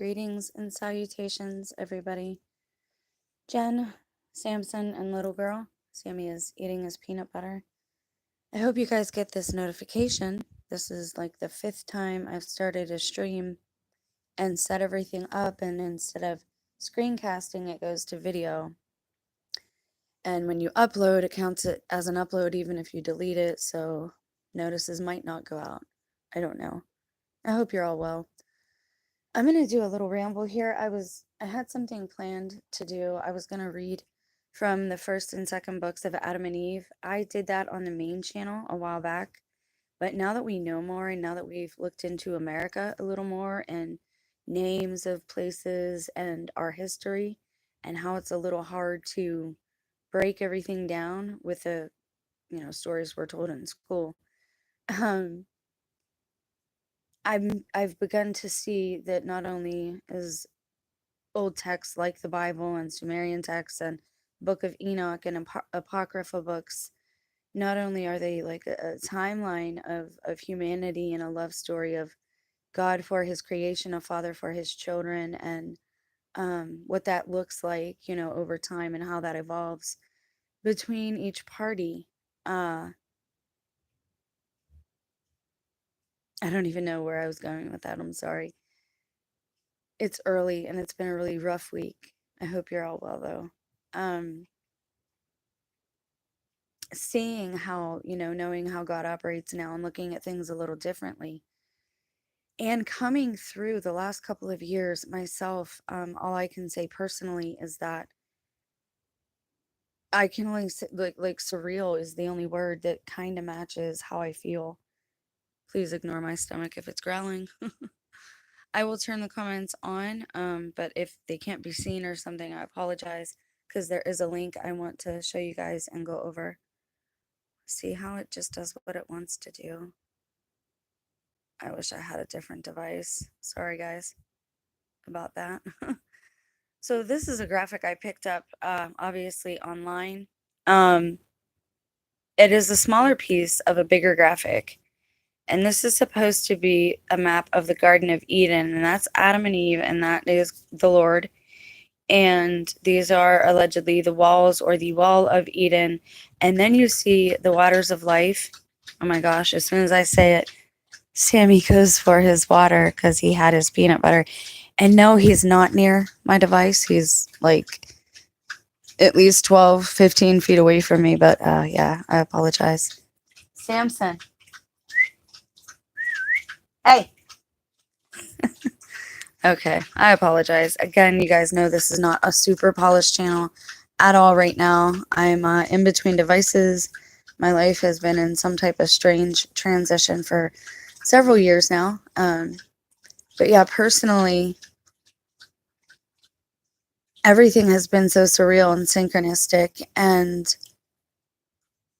Greetings and salutations, everybody. Jen, Samson, and little girl. Sammy is eating his peanut butter. I hope you guys get this notification. This is like the 5th time I've started a stream and set everything up, and instead of screencasting, it goes to video. And when you upload, it counts it as an upload even if you delete it, so notices might not go out. I don't know. I hope you're all well. I'm going to do a little ramble here. I had something planned to do. I was going to read from the first and second books of Adam and Eve. I did that on the main channel a while back, but now that we know more and now that we've looked into America a little more and names of places and our history and how it's a little hard to break everything down with the, stories we're told in school. Um, I've begun to see that not only is old texts like the Bible and Sumerian texts and Book of Enoch and apocryphal books, not only are they like a timeline of humanity and a love story of God for his creation, a father for his children, and what that looks like, over time and how that evolves between each party. I don't even know where I was going with that. I'm sorry. It's early and it's been a really rough week. I hope you're all well, though. Seeing how, knowing how God operates now and looking at things a little differently. And coming through the last couple of years myself, all I can say personally is that I can only say, like surreal is the only word that kind of matches how I feel. Please ignore my stomach if it's growling. I will turn the comments on, but if they can't be seen or something, I apologize, because there is a link I want to show you guys and go over. See how it just does what it wants to do. I wish I had a different device. Sorry, guys, about that. So this is a graphic I picked up, obviously online. It is a smaller piece of a bigger graphic. And this is supposed to be a map of the Garden of Eden, and that's Adam and Eve, and that is the Lord. And these are allegedly the walls or the wall of Eden. And then you see the waters of life. Oh my gosh, as soon as I say it, Sammy goes for his water because he had his peanut butter. And no, he's not near my device. He's like at least 12, 15 feet away from me. But yeah, I apologize. Samson. Hey. Okay, I apologize. Again, you guys know this is not a super polished channel at all right now. I'm in between devices. My life has been in some type of strange transition for several years now. But yeah, personally, everything has been so surreal and synchronistic. And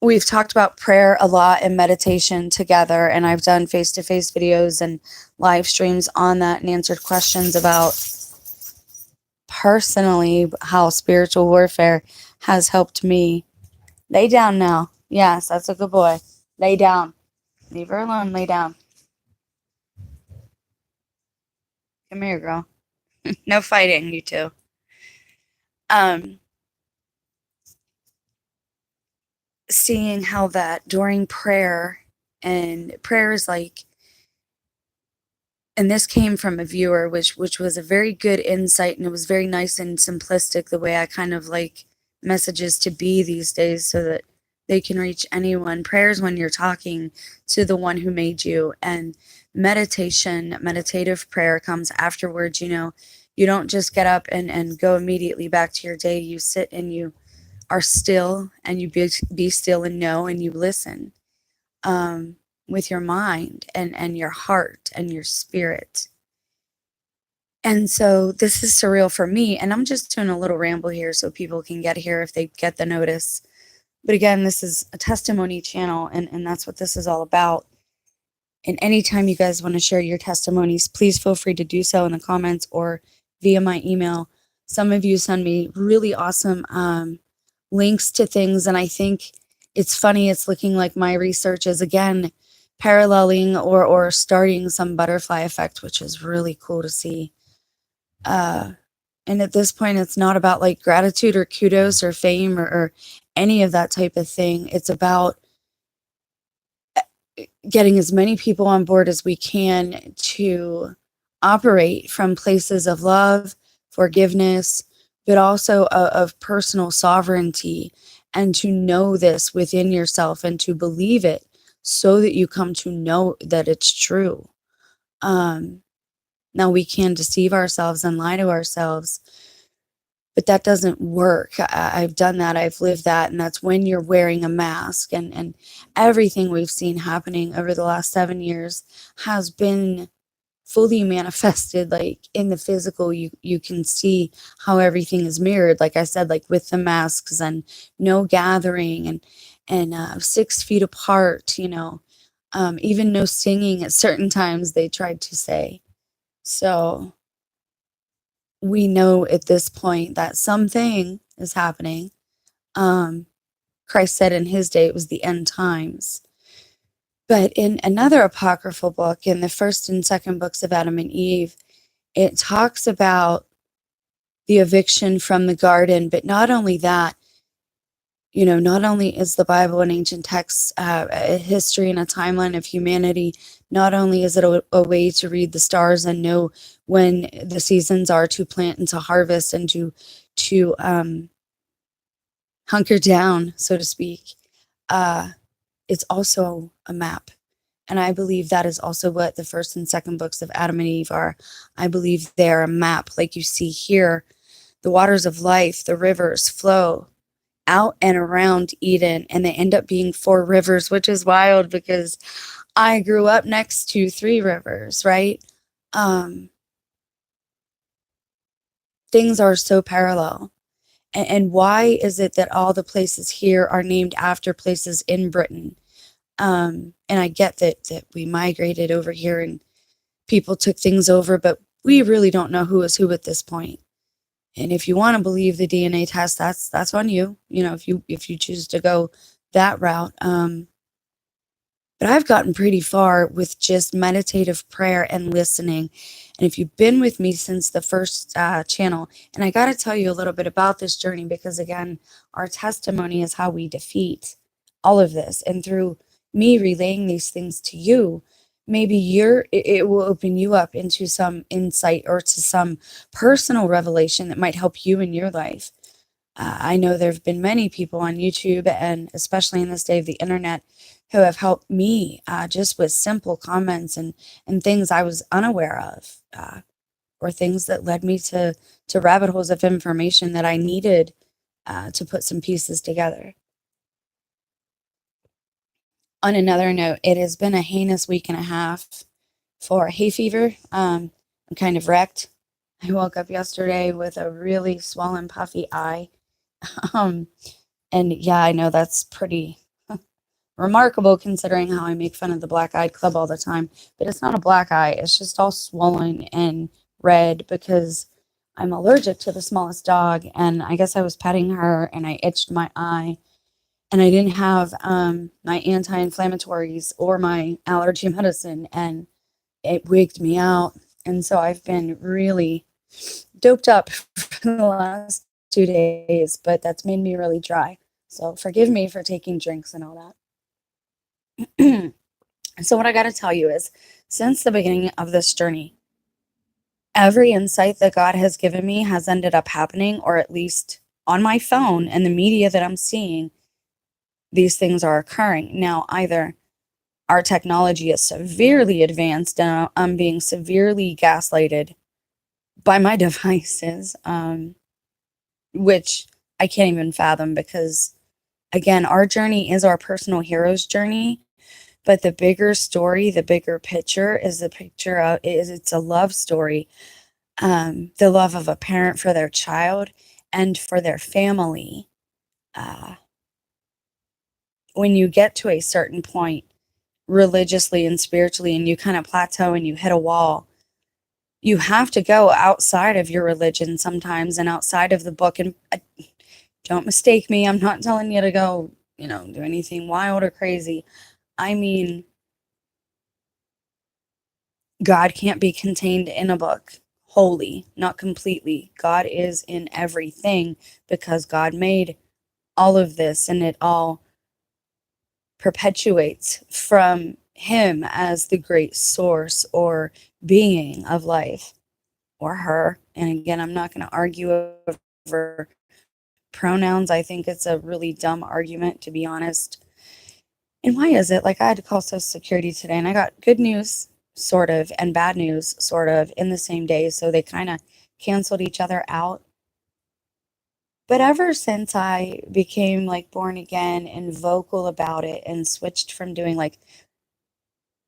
we've talked about prayer a lot and meditation together. And I've done face-to-face videos and live streams on that and answered questions about personally how spiritual warfare has helped me. Lay down now. Yes, that's a good boy. Lay down. Leave her alone. Lay down. Come here, girl. No fighting, you two. Seeing how that during prayer, and prayer is like, and this came from a viewer, which was a very good insight, and it was very nice and simplistic the way I kind of like messages to be these days so that they can reach anyone. Prayers when you're talking to the one who made you, and meditative prayer comes afterwards. You don't just get up and go immediately back to your day. You sit and you are still, and you be still and know, and you listen with your mind and your heart and your spirit. And so this is surreal for me, and I'm just doing a little ramble here so people can get here if they get the notice. But again, this is a testimony channel, and that's what this is all about. And anytime you guys want to share your testimonies, please feel free to do so in the comments or via my email. Some of you send me really awesome links to things, and I think it's funny. It's looking like my research is, again, paralleling or starting some butterfly effect, which is really cool to see. And at this point, it's not about like gratitude or kudos or fame or any of that type of thing. It's about getting as many people on board as we can to operate from places of love, forgiveness, but also of personal sovereignty, and to know this within yourself and to believe it so that you come to know that it's true. Um, Now, we can deceive ourselves and lie to ourselves, but that doesn't work. I've done that. I've lived that. And that's when you're wearing a mask. And everything we've seen happening over the last 7 years has been fully manifested, like in the physical. You can see how everything is mirrored, like I said, like with the masks and no gathering and 6 feet apart, even no singing at certain times, they tried to say. So we know at this point that something is happening. Um, Christ said in his day it was the end times. But in another apocryphal book, in the first and second books of Adam and Eve, it talks about the eviction from the garden. But not only that, not only is the Bible an ancient text, a history and a timeline of humanity, not only is it a way to read the stars and know when the seasons are to plant and to harvest and to hunker down, so to speak, it's also a map. And I believe that is also what the first and second books of Adam and Eve are. I believe they are a map, like you see here. The waters of life, the rivers flow out and around Eden, and they end up being 4 rivers, which is wild because I grew up next to 3 rivers, right? Things are so parallel. And why is it that all the places here are named after places in Britain? And I get that we migrated over here and people took things over, but we really don't know who is who at this point. And if you want to believe the DNA test, that's on you. If you choose to go that route. But I've gotten pretty far with just meditative prayer and listening. And if you've been with me since the first channel, and I got to tell you a little bit about this journey, because again, our testimony is how we defeat all of this. And through me relaying these things to you, maybe it will open you up into some insight or to some personal revelation that might help you in your life. I know there have been many people on YouTube, and especially in this day of the internet, who have helped me just with simple comments and things I was unaware of, or things that led me to rabbit holes of information that I needed to put some pieces together. On another note, it has been a heinous week and a half for hay fever. I'm kind of wrecked. I woke up yesterday with a really swollen, puffy eye. Um, and yeah, I know that's pretty remarkable considering how I make fun of the black eyed club all the time. But it's not a black eye, it's just all swollen and red because I'm allergic to the smallest dog. And I guess I was petting her and I itched my eye. And I didn't have my anti inflammatories or my allergy medicine, and it wigged me out. And so I've been really doped up for the last 2 days, but that's made me really dry. So forgive me for taking drinks and all that. So what I got to tell you is, since the beginning of this journey, every insight that God has given me has ended up happening, or at least on my phone and the media that I'm seeing, these things are occurring. Now, either our technology is severely advanced and I'm being severely gaslighted by my devices, which I can't even fathom because, again, our journey is our personal hero's journey. But the bigger story, the bigger picture is the picture of it's a love story. The love of a parent for their child and for their family. Uh, when you get to a certain point religiously and spiritually and you kind of plateau and you hit a wall, you have to go outside of your religion sometimes and outside of the book. And don't mistake me, I'm not telling you to go, do anything wild or crazy. I mean, God can't be contained in a book. wholly, not completely. God is in everything because God made all of this, and it all perpetuates from Him as the great source or being of life, or her. And again, I'm not going to argue over pronouns. I think it's a really dumb argument, to be honest. And why is it? Like, I had to call Social Security today, and I got good news, sort of, and bad news, sort of, in the same day. So they kind of canceled each other out. But ever since I became like born again and vocal about it and switched from doing like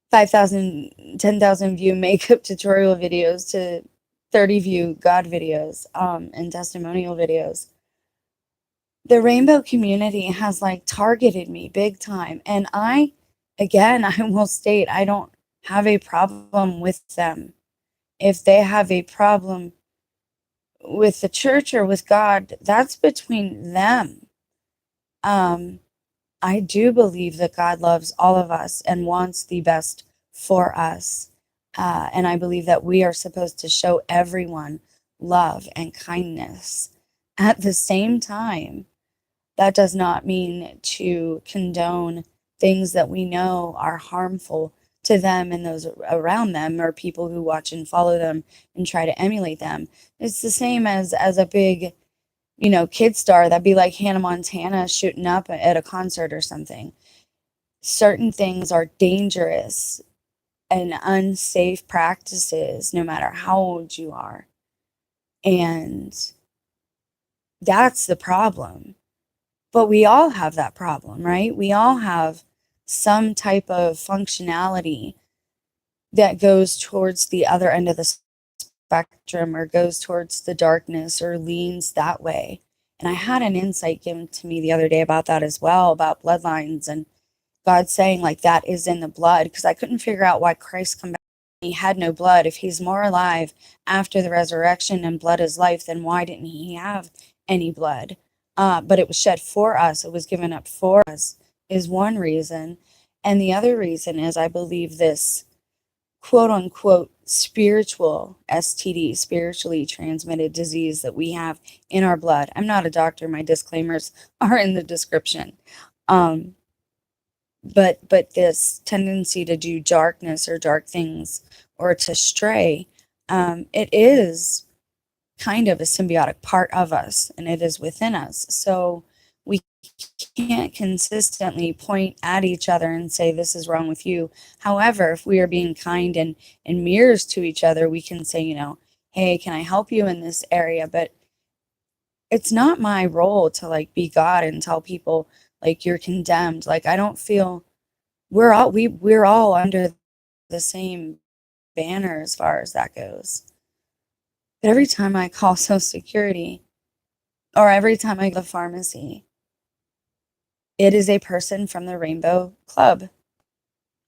5,000, 10,000 view makeup tutorial videos to 30 view God videos and testimonial videos, the rainbow community has like targeted me big time. And again, I will state, I don't have a problem with them. If they have a problem with the church or with God, that's between them. I do believe that God loves all of us and wants the best for us. And I believe that we are supposed to show everyone love and kindness. At the same time, that does not mean to condone things that we know are harmful to them and those around them, or people who watch and follow them and try to emulate them. It's the same as a big, kid star that'd be like Hannah Montana shooting up at a concert or something. Certain things are dangerous and unsafe practices, no matter how old you are. And that's the problem. But we all have that problem, right? We all have some type of functionality that goes towards the other end of the spectrum, or goes towards the darkness, or leans that way. And I had an insight given to me the other day about that as well, about bloodlines, and God saying like that is in the blood, because I couldn't figure out why Christ come back. He had no blood. If he's more alive after the resurrection and blood is life, then why didn't he have any blood? But it was shed for us. It was given up for us, is one reason. And the other reason is, I believe this quote unquote spiritual STD, spiritually transmitted disease that we have in our blood. I'm not a doctor. My disclaimers are in the description. But this tendency to do darkness or dark things, or to stray, it is kind of a symbiotic part of us, and it is within us. So we can't consistently point at each other and say, this is wrong with you. However, if we are being kind and mirrors to each other, we can say, hey, can I help you in this area? But it's not my role to like be God and tell people like you're condemned. Like, I don't feel we're all under the same banner as far as that goes. But every time I call Social Security, or every time I go to the pharmacy, it is a person from the Rainbow Club.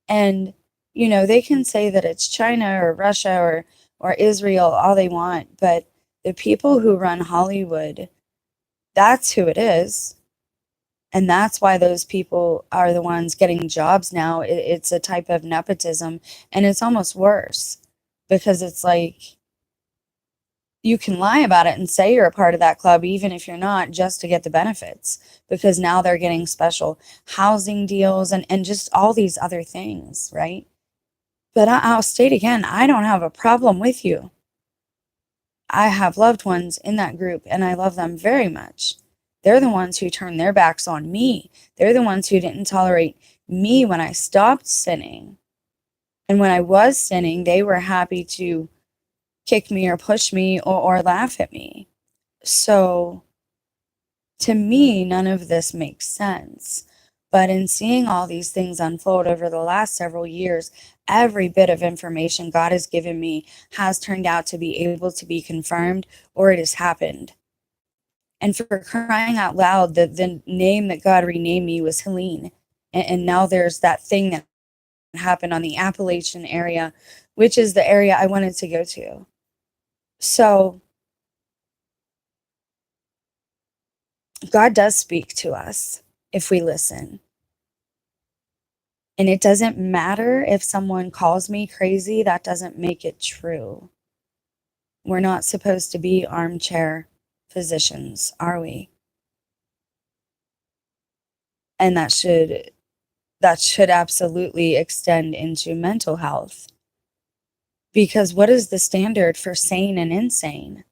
And, they can say that it's China or Russia or Israel all they want, but the people who run Hollywood, that's who it is. And that's why those people are the ones getting jobs now. It's a type of nepotism, and it's almost worse, because it's like you can lie about it and say you're a part of that club, even if you're not, just to get the benefits, because now they're getting special housing deals and just all these other things, right? But I'll state again, I don't have a problem with you. I have loved ones in that group, and I love them very much. They're the ones who turned their backs on me. They're the ones who didn't tolerate me when I stopped sinning. And when I was sinning, they were happy to kick me or push me or laugh at me. So to me, none of this makes sense. But in seeing all these things unfold over the last several years, every bit of information God has given me has turned out to be able to be confirmed, or it has happened. And for crying out loud, the name that God renamed me was Helene. And now there's that thing that happened on the Appalachian area, which is the area I wanted to go to. So God does speak to us if we listen. And it doesn't matter if someone calls me crazy, that doesn't make it true. We're not supposed to be armchair physicians, are we? And that should absolutely extend into mental health. Because what is the standard for sane and insane?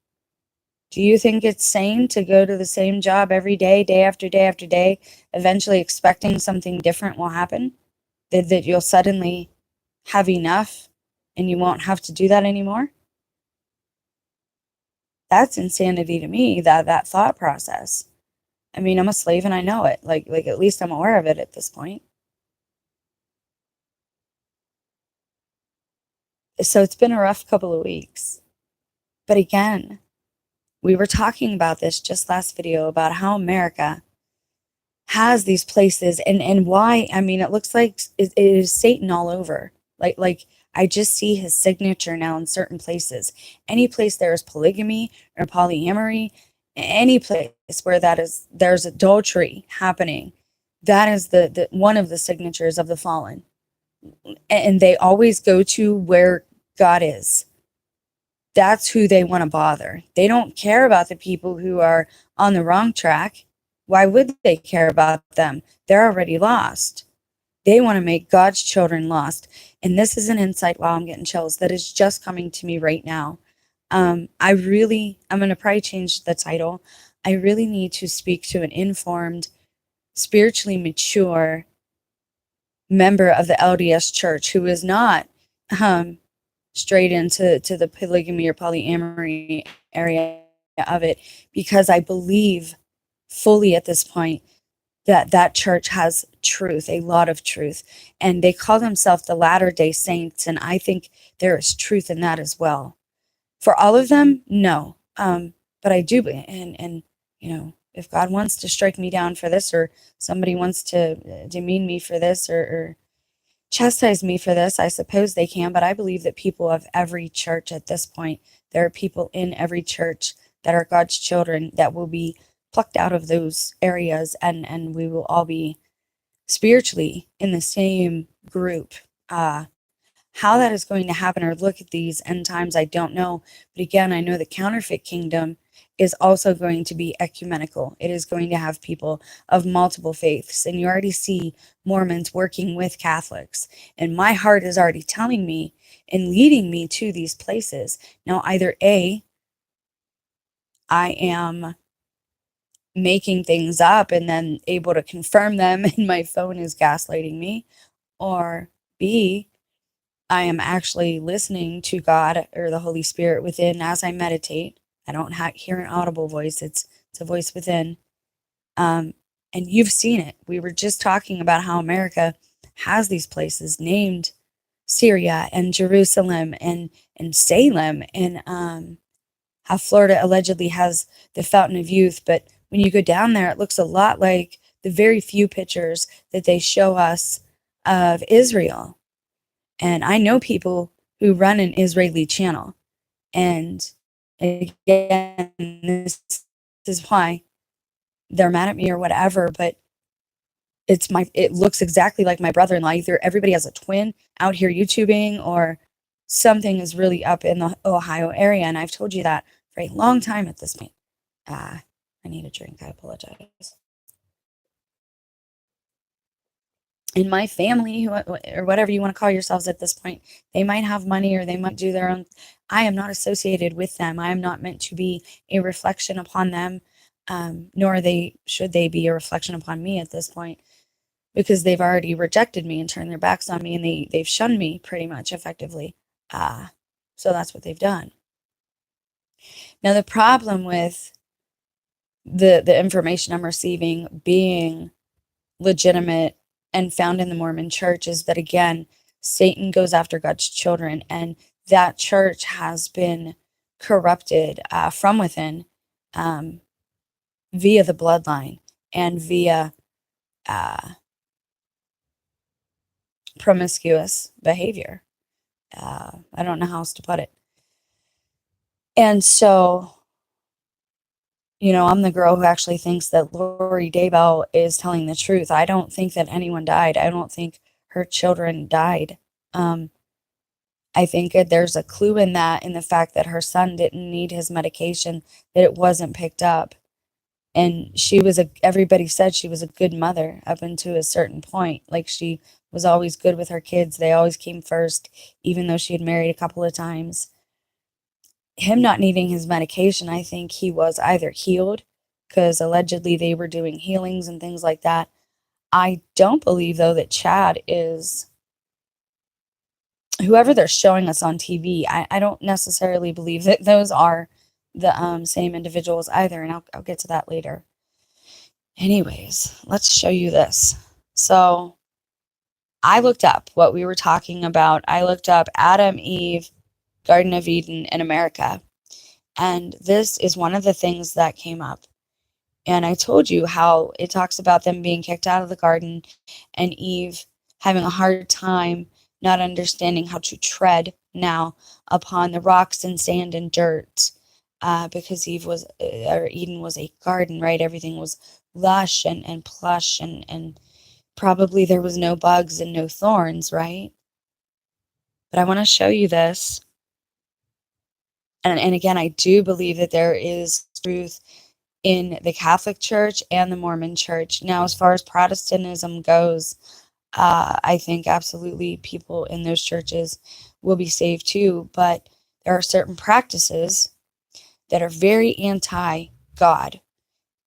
Do you think it's sane to go to the same job every day, day after day after day, eventually expecting something different will happen? That you'll suddenly have enough and you won't have to do that anymore? That's insanity to me, that thought process. I mean, I'm a slave and I know it. Like at least I'm aware of it at this point. So it's been a rough couple of weeks. But again, we were talking about this just last video about how America has these places and why. I mean, it looks like it is Satan all over. Like I just see his signature now in certain places. Any place there is polygamy or polyamory, any place where there's adultery happening, that is the one of the signatures of the fallen. And they always go to where God is. That's who they want to bother. They don't care about the people who are on the wrong track. Why would they care about them? They're already lost. They want to make God's children lost. And this is an insight, while I'm getting chills, that is just coming to me right now. I'm going to probably change the title. I really need to speak to an informed, spiritually mature member of the LDS church who is not straight into the polygamy or polyamory area of it, because I believe fully at this point that church has truth, a lot of truth, and they call themselves the Latter-day Saints, and I think there is truth in that as well. For all of them, no, but I do, and if God wants to strike me down for this, or somebody wants to demean me for this, or chastise me for this, I suppose they can, but I believe that people of every church at this point, there are people in every church that are God's children that will be plucked out of those areas, and we will all be spiritually in the same group. How that is going to happen or look at these end times, I don't know. But again, I know the counterfeit kingdom is also going to be ecumenical. It is going to have people of multiple faiths. And you already see Mormons working with Catholics. And my heart is already telling me and leading me to these places. Now, either A, I am making things up and then able to confirm them, and my phone is gaslighting me, or B, I am actually listening to God or the Holy Spirit within as I meditate. I don't hear an audible voice. It's a voice within. And you've seen it. We were just talking about how America has these places named Syria and Jerusalem and Salem, and how Florida allegedly has the Fountain of Youth. But when you go down there, it looks a lot like the very few pictures that they show us of Israel. And I know people who run an Israeli channel. And again, this is why they're mad at me or whatever, but it looks exactly like my brother-in-law. Either everybody has a twin out here YouTubing, or something is really up in the Ohio area. And I've told you that for a long time at this point. I need a drink. I apologize. In my family, or whatever you want to call yourselves at this point, they might have money or they might do their own. I am not associated with them. I am not meant to be a reflection upon them, nor should they be a reflection upon me at this point, because they've already rejected me and turned their backs on me, and they've shunned me pretty much effectively. So that's what they've done. Now, the problem with the information I'm receiving being legitimate and found in the Mormon church is that, again, Satan goes after God's children, and that church has been corrupted from within, via the bloodline and via promiscuous behavior. I don't know how else to put it. And so, I'm the girl who actually thinks that Lori Daybell is telling the truth. I don't think that anyone died. I don't think her children died. I think that there's a clue in that, in the fact that her son didn't need his medication, that it wasn't picked up. And everybody said she was a good mother up until a certain point. Like, she was always good with her kids. They always came first, even though she had married a couple of times. Him not needing his medication, I think he was either healed, because allegedly they were doing healings and things like that. I don't believe, though, that Chad is whoever they're showing us on TV. I don't necessarily believe that those are the same individuals either, and I'll get to that later. Anyways, let's show you this. So I looked up what we were talking about. I looked up Adam, Eve, Garden of Eden in America. And this is one of the things that came up. And I told you how it talks about them being kicked out of the garden and Eve having a hard time not understanding how to tread now upon the rocks and sand and dirt, because Eden was a garden, right? Everything was lush and plush, and probably there was no bugs and no thorns, right? But I want to show you this. And again, I do believe that there is truth in the Catholic Church and the Mormon Church. Now, as far as Protestantism goes, I think absolutely people in those churches will be saved too, but there are certain practices that are very anti-God,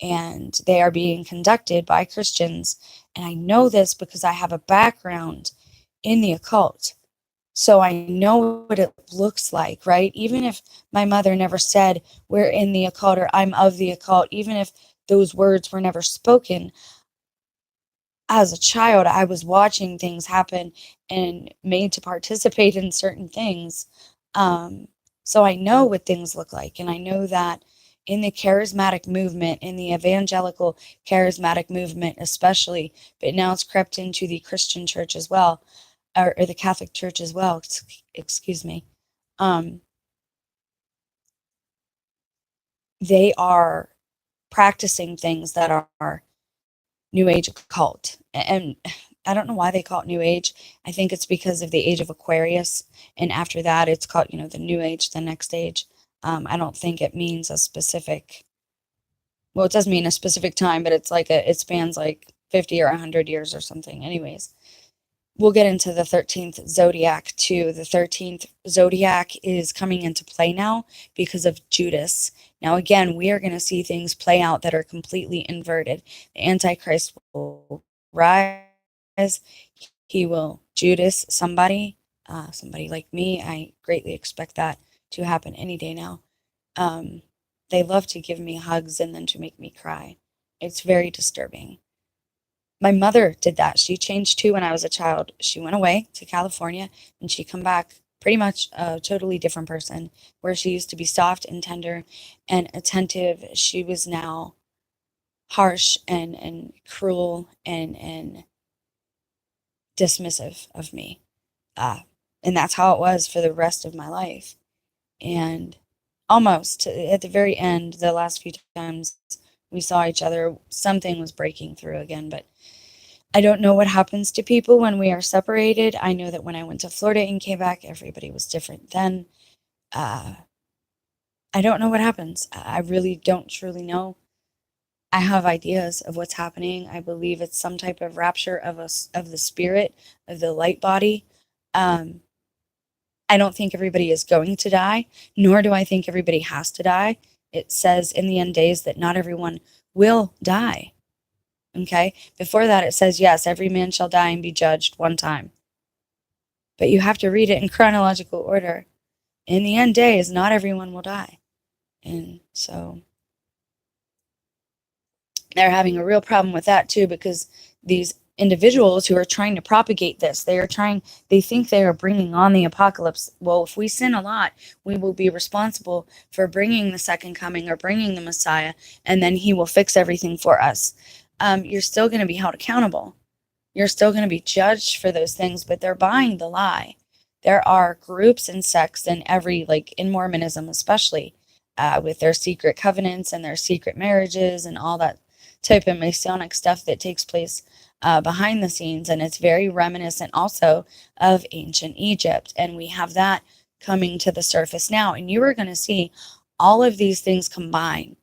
and they are being conducted by Christians. And I know this because I have a background in the occult. So I know what it looks like, right? Even if my mother never said, we're in the occult or I'm of the occult, even if those words were never spoken, as a child, I was watching things happen and made to participate in certain things. So I know what things look like. And I know that in the charismatic movement, in the evangelical charismatic movement especially, but now it's crept into the Christian church as well, or the Catholic Church as well, excuse me. They are practicing things that are New Age occult. And I don't know why they call it New Age. I think it's because of the age of Aquarius. And after that, it's called, the New Age, the next age. I don't think it means a specific, well, it does mean a specific time, but it's like it spans like 50 or 100 years or something. Anyways, we'll get into the 13th zodiac too. The 13th zodiac is coming into play now because of Judas. Now, again, we are going to see things play out that are completely inverted. The Antichrist will rise. He will Judas somebody, somebody like me. I greatly expect that to happen any day now. They love to give me hugs and then to make me cry. It's very disturbing. My mother did that. She changed too when I was a child. She went away to California and she come back pretty much a totally different person. Where she used to be soft and tender and attentive, she was now harsh and cruel and dismissive of me. And that's how it was for the rest of my life. And almost at the very end, the last few times we saw each other, something was breaking through again. But I don't know what happens to people when we are separated. I know that when I went to Florida and came back, everybody was different then. I don't know what happens. I really don't truly know. I have ideas of what's happening. I believe it's some type of rapture of us, of the spirit, of the light body. I don't think everybody is going to die, nor do I think everybody has to die. It says in the end days that not everyone will die. Okay? Before that, it says, yes, every man shall die and be judged one time. But you have to read it in chronological order. In the end days, not everyone will die. And so they're having a real problem with that too, because these individuals who are trying to propagate this, they think they are bringing on the apocalypse. Well, if we sin a lot, we will be responsible for bringing the second coming or bringing the Messiah, and then he will fix everything for us. You're still going to be held accountable. You're still going to be judged for those things, but they're buying the lie. There are groups and sects in like in Mormonism especially, with their secret covenants and their secret marriages and all that type of Masonic stuff that takes place behind the scenes, and it's very reminiscent also of ancient Egypt. And we have that coming to the surface now. And you are going to see all of these things combine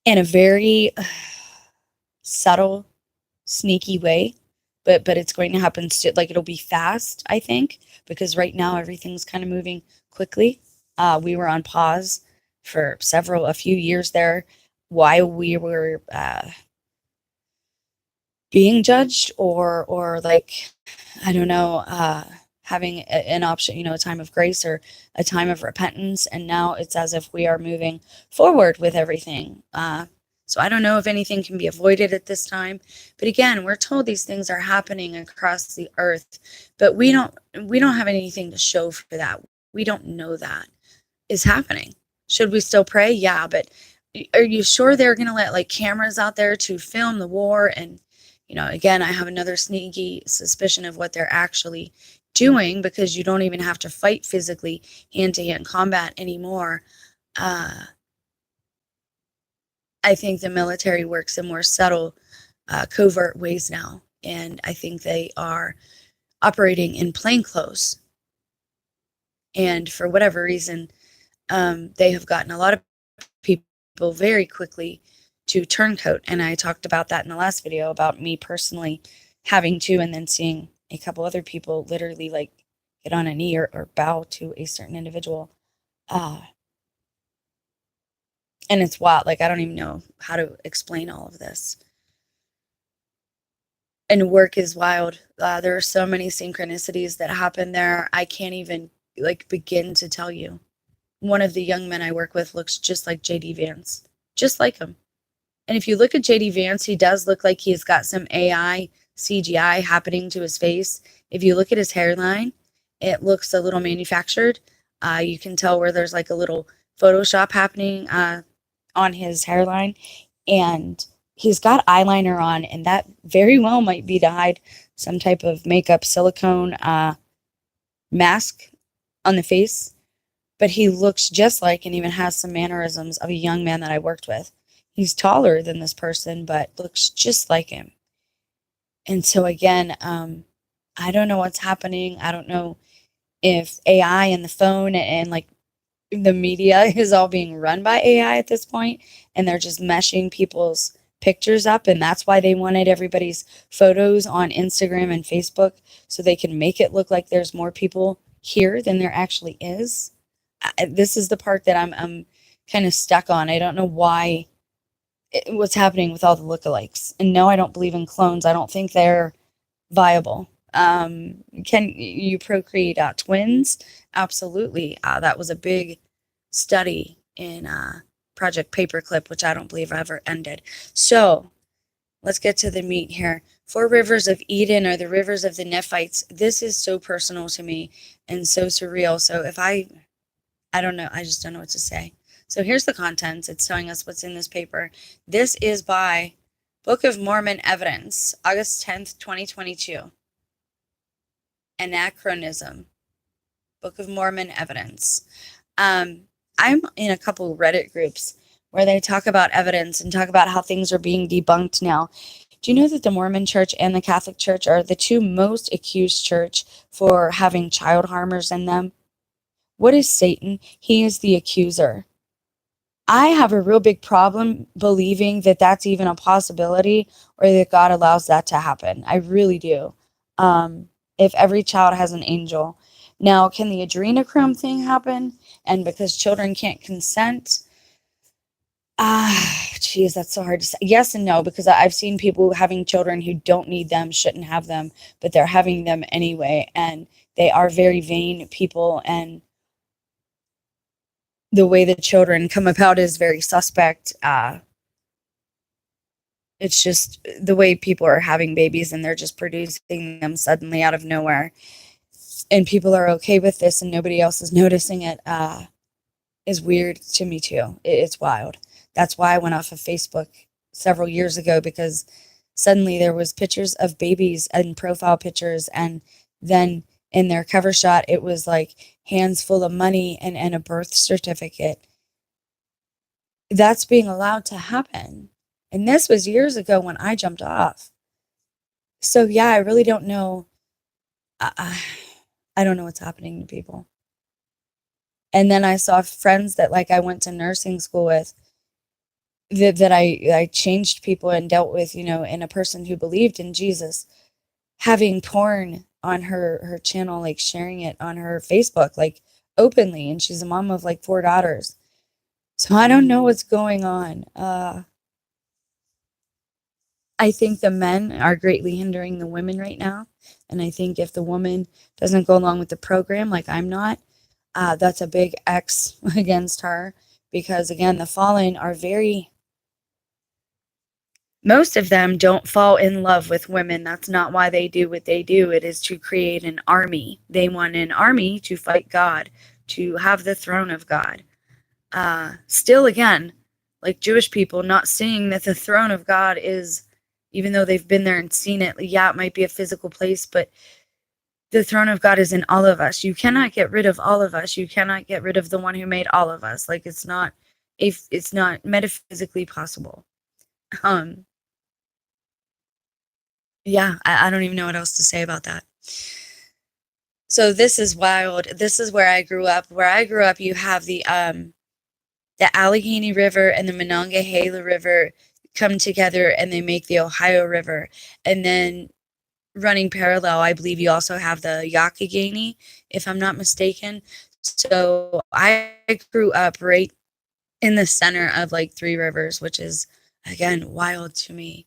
in a very subtle, sneaky way. But it's going to happen like it'll be fast, I think, because right now everything's kind of moving quickly. We were on pause for a few years there while we were being judged, or like, I don't know, having an option, a time of grace or a time of repentance. And now it's as if we are moving forward with everything. So I don't know if anything can be avoided at this time. But again, we're told these things are happening across the earth, but we don't have anything to show for that. We don't know that is happening. Should we still pray? Yeah, but are you sure they're going to let like cameras out there to film the war? And again, I have another sneaky suspicion of what they're actually doing, because you don't even have to fight physically hand-to-hand combat anymore. I think the military works in more subtle, covert ways now, and I think they are operating in plainclothes. And for whatever reason, they have gotten a lot of people very quickly to turncoat. And I talked about that in the last video about me personally having to, and then seeing a couple other people literally like get on a knee or bow to a certain individual. And it's wild. Like, I don't even know how to explain all of this. And work is wild. There are so many synchronicities that happen there. I can't even like begin to tell you. One of the young men I work with looks just like JD Vance, just like him. And if you look at JD Vance, he does look like he's got some AI CGI happening to his face. If you look at his hairline, it looks a little manufactured. You can tell where there's like a little Photoshop happening on his hairline. And he's got eyeliner on, and that very well might be to hide some type of makeup silicone mask on the face. But he looks just like, and even has some mannerisms of a young man that I worked with. He's taller than this person, but looks just like him. And so again, I don't know what's happening. I don't know if AI and the phone and like the media is all being run by AI at this point, and they're just meshing people's pictures up, and that's why they wanted everybody's photos on Instagram and Facebook, so they can make it look like there's more people here than there actually is. This is the part that I'm kind of stuck on. I don't know what's happening with all the lookalikes. And no, I don't believe in clones. I don't think they're viable. Can you procreate twins? Absolutely. That was a big study in Project Paperclip, which I don't believe ever ended. So let's get to the meat here. 4 rivers of Eden are the rivers of the Nephites. This is so personal to me and so surreal. So if I don't know, I just don't know what to say. So here's the contents. It's telling us what's in this paper. This is by Book of Mormon Evidence, August 10th, 2022. Anachronism. Book of Mormon Evidence. I'm in a couple Reddit groups where they talk about evidence and talk about how things are being debunked now. Do you know that the Mormon Church and the Catholic Church are the 2 most accused church for having child harmers in them? What is Satan? He is the accuser. I have a real big problem believing that that's even a possibility, or that God allows that to happen. I really do. If every child has an angel. Now, can the adrenochrome thing happen? And because children can't consent? Geez, that's so hard to say. Yes and no, because I've seen people having children who don't need them, shouldn't have them, but they're having them anyway. And they are very vain people, and the way the children come about is very suspect. It's just the way people are having babies, and they're just producing them suddenly out of nowhere. And people are okay with this, and nobody else is noticing it, is weird to me too. It's wild. That's why I went off of Facebook several years ago, because suddenly there was pictures of babies and profile pictures, and then in their cover shot, it was like hands full of money and a birth certificate. That's being allowed to happen. And this was years ago when I jumped off. So yeah, I really don't know. I don't know what's happening to people. And then I saw friends that like I went to nursing school with that I changed people and dealt with, you know, and a person who believed in Jesus having porn on her channel, like sharing it on her Facebook, like openly. And she's a mom of like 4 daughters. So I don't know what's going on. I think the men are greatly hindering the women right now. And I think if the woman doesn't go along with the program, like I'm not, that's a big X against her. Because again, the fallen are very, most of them don't fall in love with women. That's not why they do what they do. It is to create an army. They want an army to fight God, to have the throne of God. Still, again, like Jewish people, not seeing that the throne of God is, even though they've been there and seen it, yeah, it might be a physical place, but the throne of God is in all of us. You cannot get rid of all of us. You cannot get rid of the one who made all of us. Like it's not metaphysically possible. Yeah, I don't even know what else to say about that. So this is wild. This is where I grew up. Where I grew up, you have the Allegheny River and the Monongahela River come together and they make the Ohio River. And then running parallel, I believe you also have the Youghiogheny, if I'm not mistaken. So I grew up right in the center of like 3 rivers, which is again wild to me.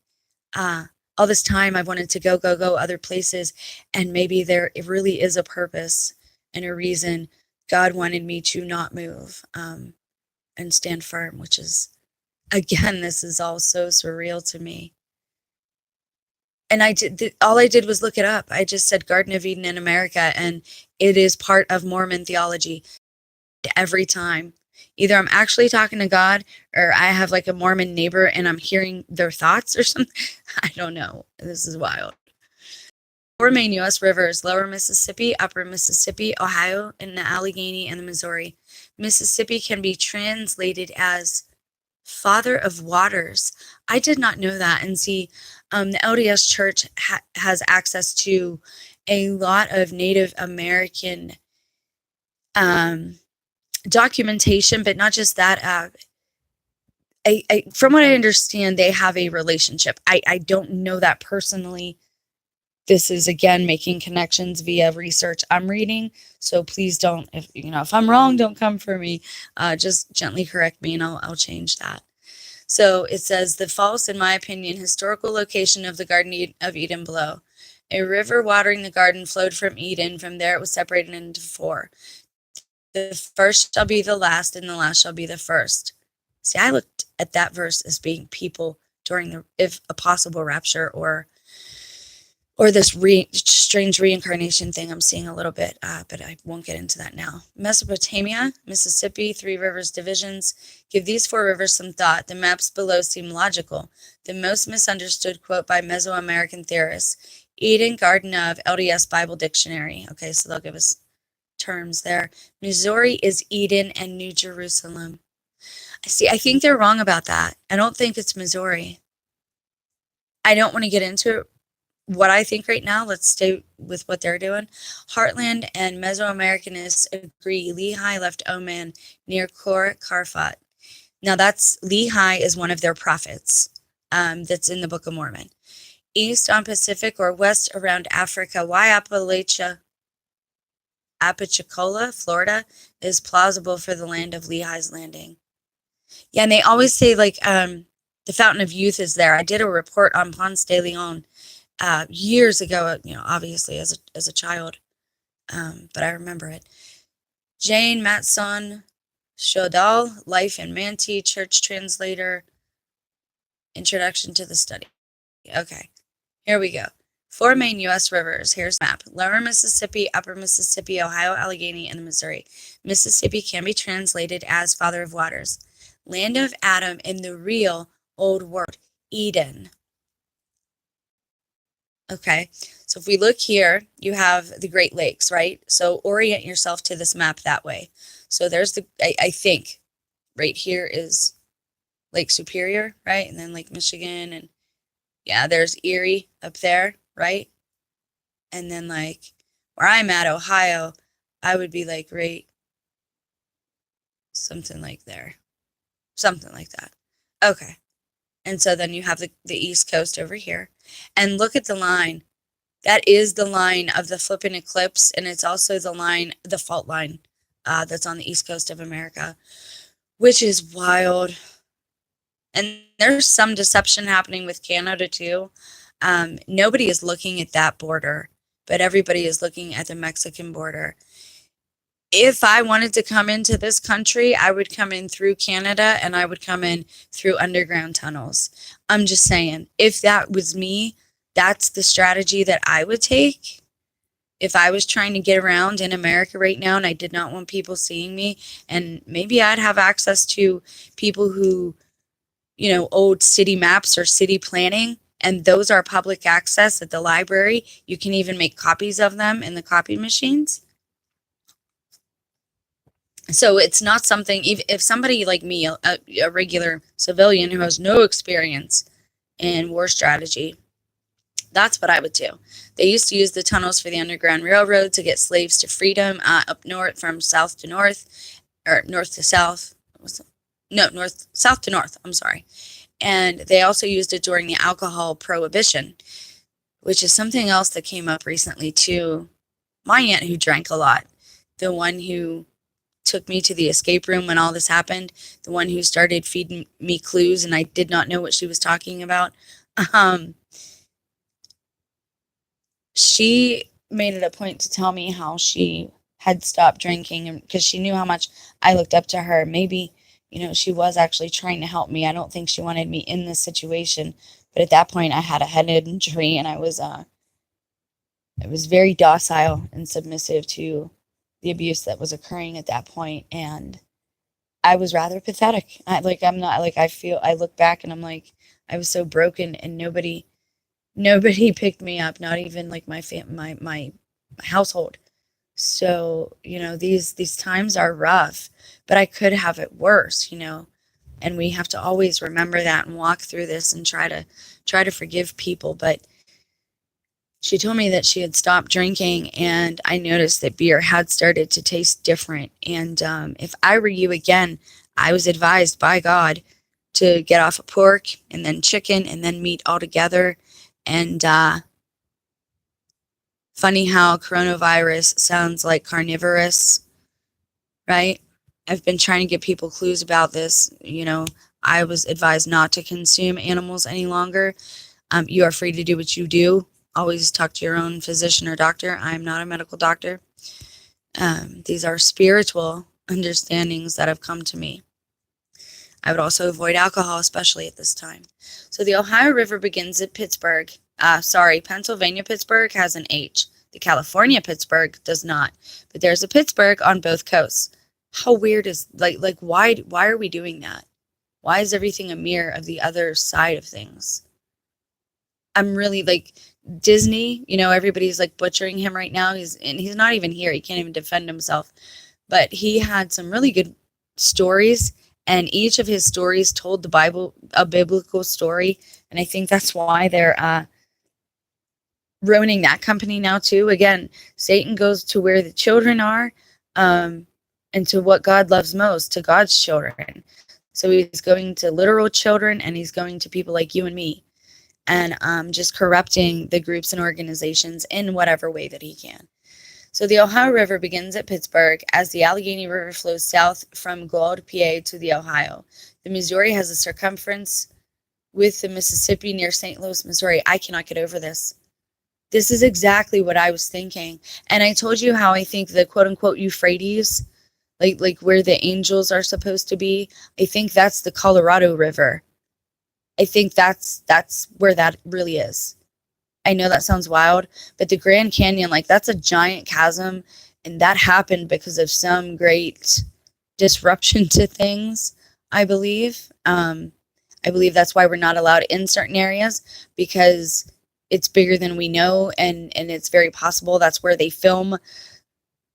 All this time I've wanted to go other places, and maybe there it really is a purpose and a reason God wanted me to not move and stand firm, which is again, this is all so surreal to me. And all I did was look it up. I just said Garden of Eden in America, and it is part of Mormon theology every time. Either I'm actually talking to God or I have like a Mormon neighbor and I'm hearing their thoughts or something. I don't know. This is wild. 4 main U.S. rivers: Lower Mississippi, Upper Mississippi, Ohio, and the Allegheny and the Missouri. Mississippi can be translated as Father of Waters. I did not know that. And see, the LDS Church has access to a lot of Native American documentation, but not just that. From what I understand, they have a relationship. I don't know that personally. This is again making connections via research I'm reading. So please don't, if I'm wrong, don't come for me. Just gently correct me and I'll change that. So it says the false, in my opinion, historical location of the Garden of Eden below. A river watering the garden flowed from Eden. From there it was separated into 4. The first shall be the last, and the last shall be the first. See, I looked at that verse as being people during if a possible rapture or this strange reincarnation thing I'm seeing a little bit, but I won't get into that now. Mesopotamia, Mississippi, 3 rivers divisions. Give these 4 rivers some thought. The maps below seem logical. The most misunderstood quote by Mesoamerican theorists. Eden, Garden of, LDS Bible Dictionary. Okay, so they'll give us terms there. Missouri is Eden and New Jerusalem. I think they're wrong about that. I don't think it's Missouri. I don't want to get into what I think right now. Let's stay with what they're doing. Heartland and Mesoamericanists agree Lehi left Oman near Khor Karfat. Now that's Lehi is one of their prophets that's in the Book of Mormon. East on Pacific or west around Africa. Why Apalachicola, Florida, is plausible for the land of Lehi's landing. Yeah, and they always say like the Fountain of Youth is there. I did a report on Ponce de Leon years ago, obviously as a child, but I remember it. Jane Matson Shodal, Life in Manti, Church Translator, Introduction to the Study. Okay, here we go. 4 main U.S. rivers. Here's the map. Lower Mississippi, Upper Mississippi, Ohio, Allegheny, and the Missouri. Mississippi can be translated as Father of Waters. Land of Adam in the real Old World, Eden. Okay, so if we look here, you have the Great Lakes, right? So orient yourself to this map that way. So there's I think right here is Lake Superior, right? And then Lake Michigan, and yeah, there's Erie up there, right? And then like where I'm at, Ohio, I would be like right something like there. Something like that. Okay. And so then you have the East Coast over here. And look at the line. That is the line of the flipping eclipse, and it's also the line, the fault line, that's on the East Coast of America, which is wild. And there's some deception happening with Canada too. Nobody is looking at that border, but everybody is looking at the Mexican border. If I wanted to come into this country, I would come in through Canada, and I would come in through underground tunnels. I'm just saying, if that was me, that's the strategy that I would take. If I was trying to get around in America right now and I did not want people seeing me, and maybe I'd have access to people who, old city maps or city planning, and those are public access at the library. You can even make copies of them in the copy machines. So it's not something, if somebody like me, a regular civilian who has no experience in war strategy, that's what I would do. They used to use the tunnels for the Underground Railroad to get slaves to freedom, up north, from south to north, or north to south. South to north, I'm sorry. And they also used it during the alcohol prohibition, which is something else that came up recently too. My aunt, who drank a lot, the one who took me to the escape room when all this happened, the one who started feeding me clues and I did not know what she was talking about. She made it a point to tell me how she had stopped drinking, because she knew how much I looked up to her. Maybe, she was actually trying to help me. I don't think she wanted me in this situation, but at that point I had a head injury, and I was very docile and submissive to the abuse that was occurring at that point, and I was rather pathetic. I look back and I'm like, I was so broken, and nobody picked me up, not even like my household. So, these times are rough, but I could have it worse, and we have to always remember that and walk through this and try to forgive people. But she told me that she had stopped drinking, and I noticed that beer had started to taste different. And if I were you, again, I was advised by God to get off of pork and then chicken and then meat altogether. And funny how coronavirus sounds like carnivorous, right? I've been trying to give people clues about this. I was advised not to consume animals any longer. You are free to do what you do. Always talk to your own physician or doctor. I'm not a medical doctor. These are spiritual understandings that have come to me. I would also avoid alcohol, especially at this time. So the Ohio River begins at Pittsburgh. Pennsylvania Pittsburgh has an H. The California Pittsburgh does not. But there's a Pittsburgh on both coasts. How weird is, why are we doing that? Why is everything a mirror of the other side of things? I'm really Disney, everybody's butchering him right now. He's not even here. He can't even defend himself. But he had some really good stories, and each of his stories told the Bible, a biblical story. And I think that's why they're ruining that company now too. Again, Satan goes to where the children are, and to what God loves most, to God's children. So he's going to literal children, and he's going to people like you and me, and just corrupting the groups and organizations in whatever way that he can. So the Ohio River begins at Pittsburgh as the Allegheny River flows south from Gould, PA to the Ohio. The Missouri has a circumference with the Mississippi near St. Louis, Missouri. I cannot get over this. This is exactly what I was thinking. And I told you how I think the quote-unquote Euphrates, like where the angels are supposed to be, I think that's the Colorado River. I think that's where that really is. I know that sounds wild, but the Grand Canyon, that's a giant chasm, and that happened because of some great disruption to things, I believe. I believe that's why we're not allowed in certain areas, because it's bigger than we know, and it's very possible that's where they film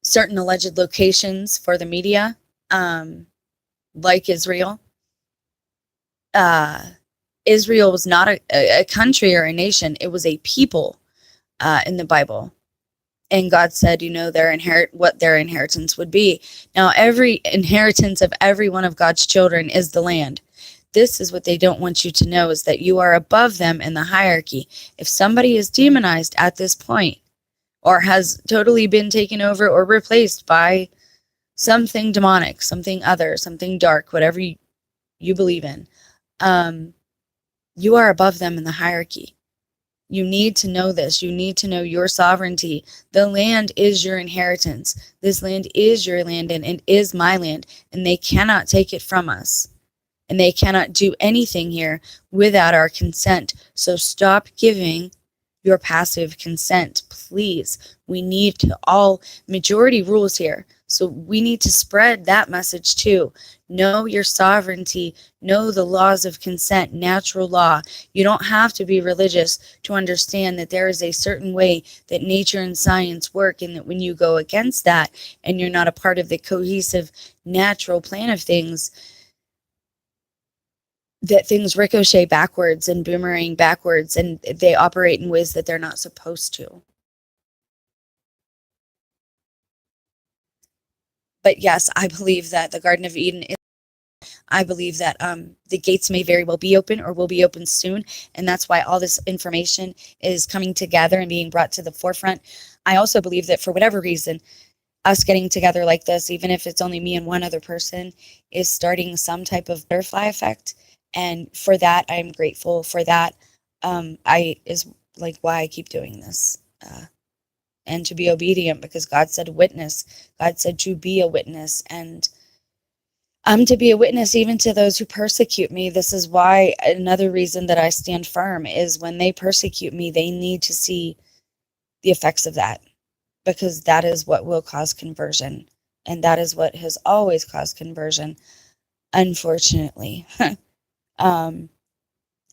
certain alleged locations for the media, like Israel. Israel was not a country or a nation. It was a people in the Bible. And God said, what their inheritance would be. Now, every inheritance of every one of God's children is the land. This is what they don't want you to know, is that you are above them in the hierarchy. If somebody is demonized at this point, or has totally been taken over or replaced by something demonic, something other, something dark, whatever you believe in, you are above them in the hierarchy. You need to know this. You need to know your sovereignty. The land is your inheritance. This land is your land, and it is my land, and they cannot take it from us. And they cannot do anything here without our consent. So stop giving your passive consent, please. We need to all majority rules here. So we need to spread that message too. Know your sovereignty. Know the laws of consent, natural law. You don't have to be religious to understand that there is a certain way that nature and science work, and that when you go against that and you're not a part of the cohesive natural plan of things, that things ricochet backwards and boomerang backwards, and they operate in ways that they're not supposed to. But yes, I believe that the Garden of Eden is, I believe that the gates may very well be open or will be open soon, and that's why all this information is coming together and being brought to the forefront. I also believe that for whatever reason, us getting together like this, even if it's only me and one other person, is starting some type of butterfly effect. And for that, I'm grateful for that. Is like why I keep doing this. And to be obedient, because God said witness. God said to be a witness. And I'm to be a witness even to those who persecute me. This is why another reason that I stand firm is when they persecute me, they need to see the effects of that, because that is what will cause conversion. And that is what has always caused conversion, unfortunately. And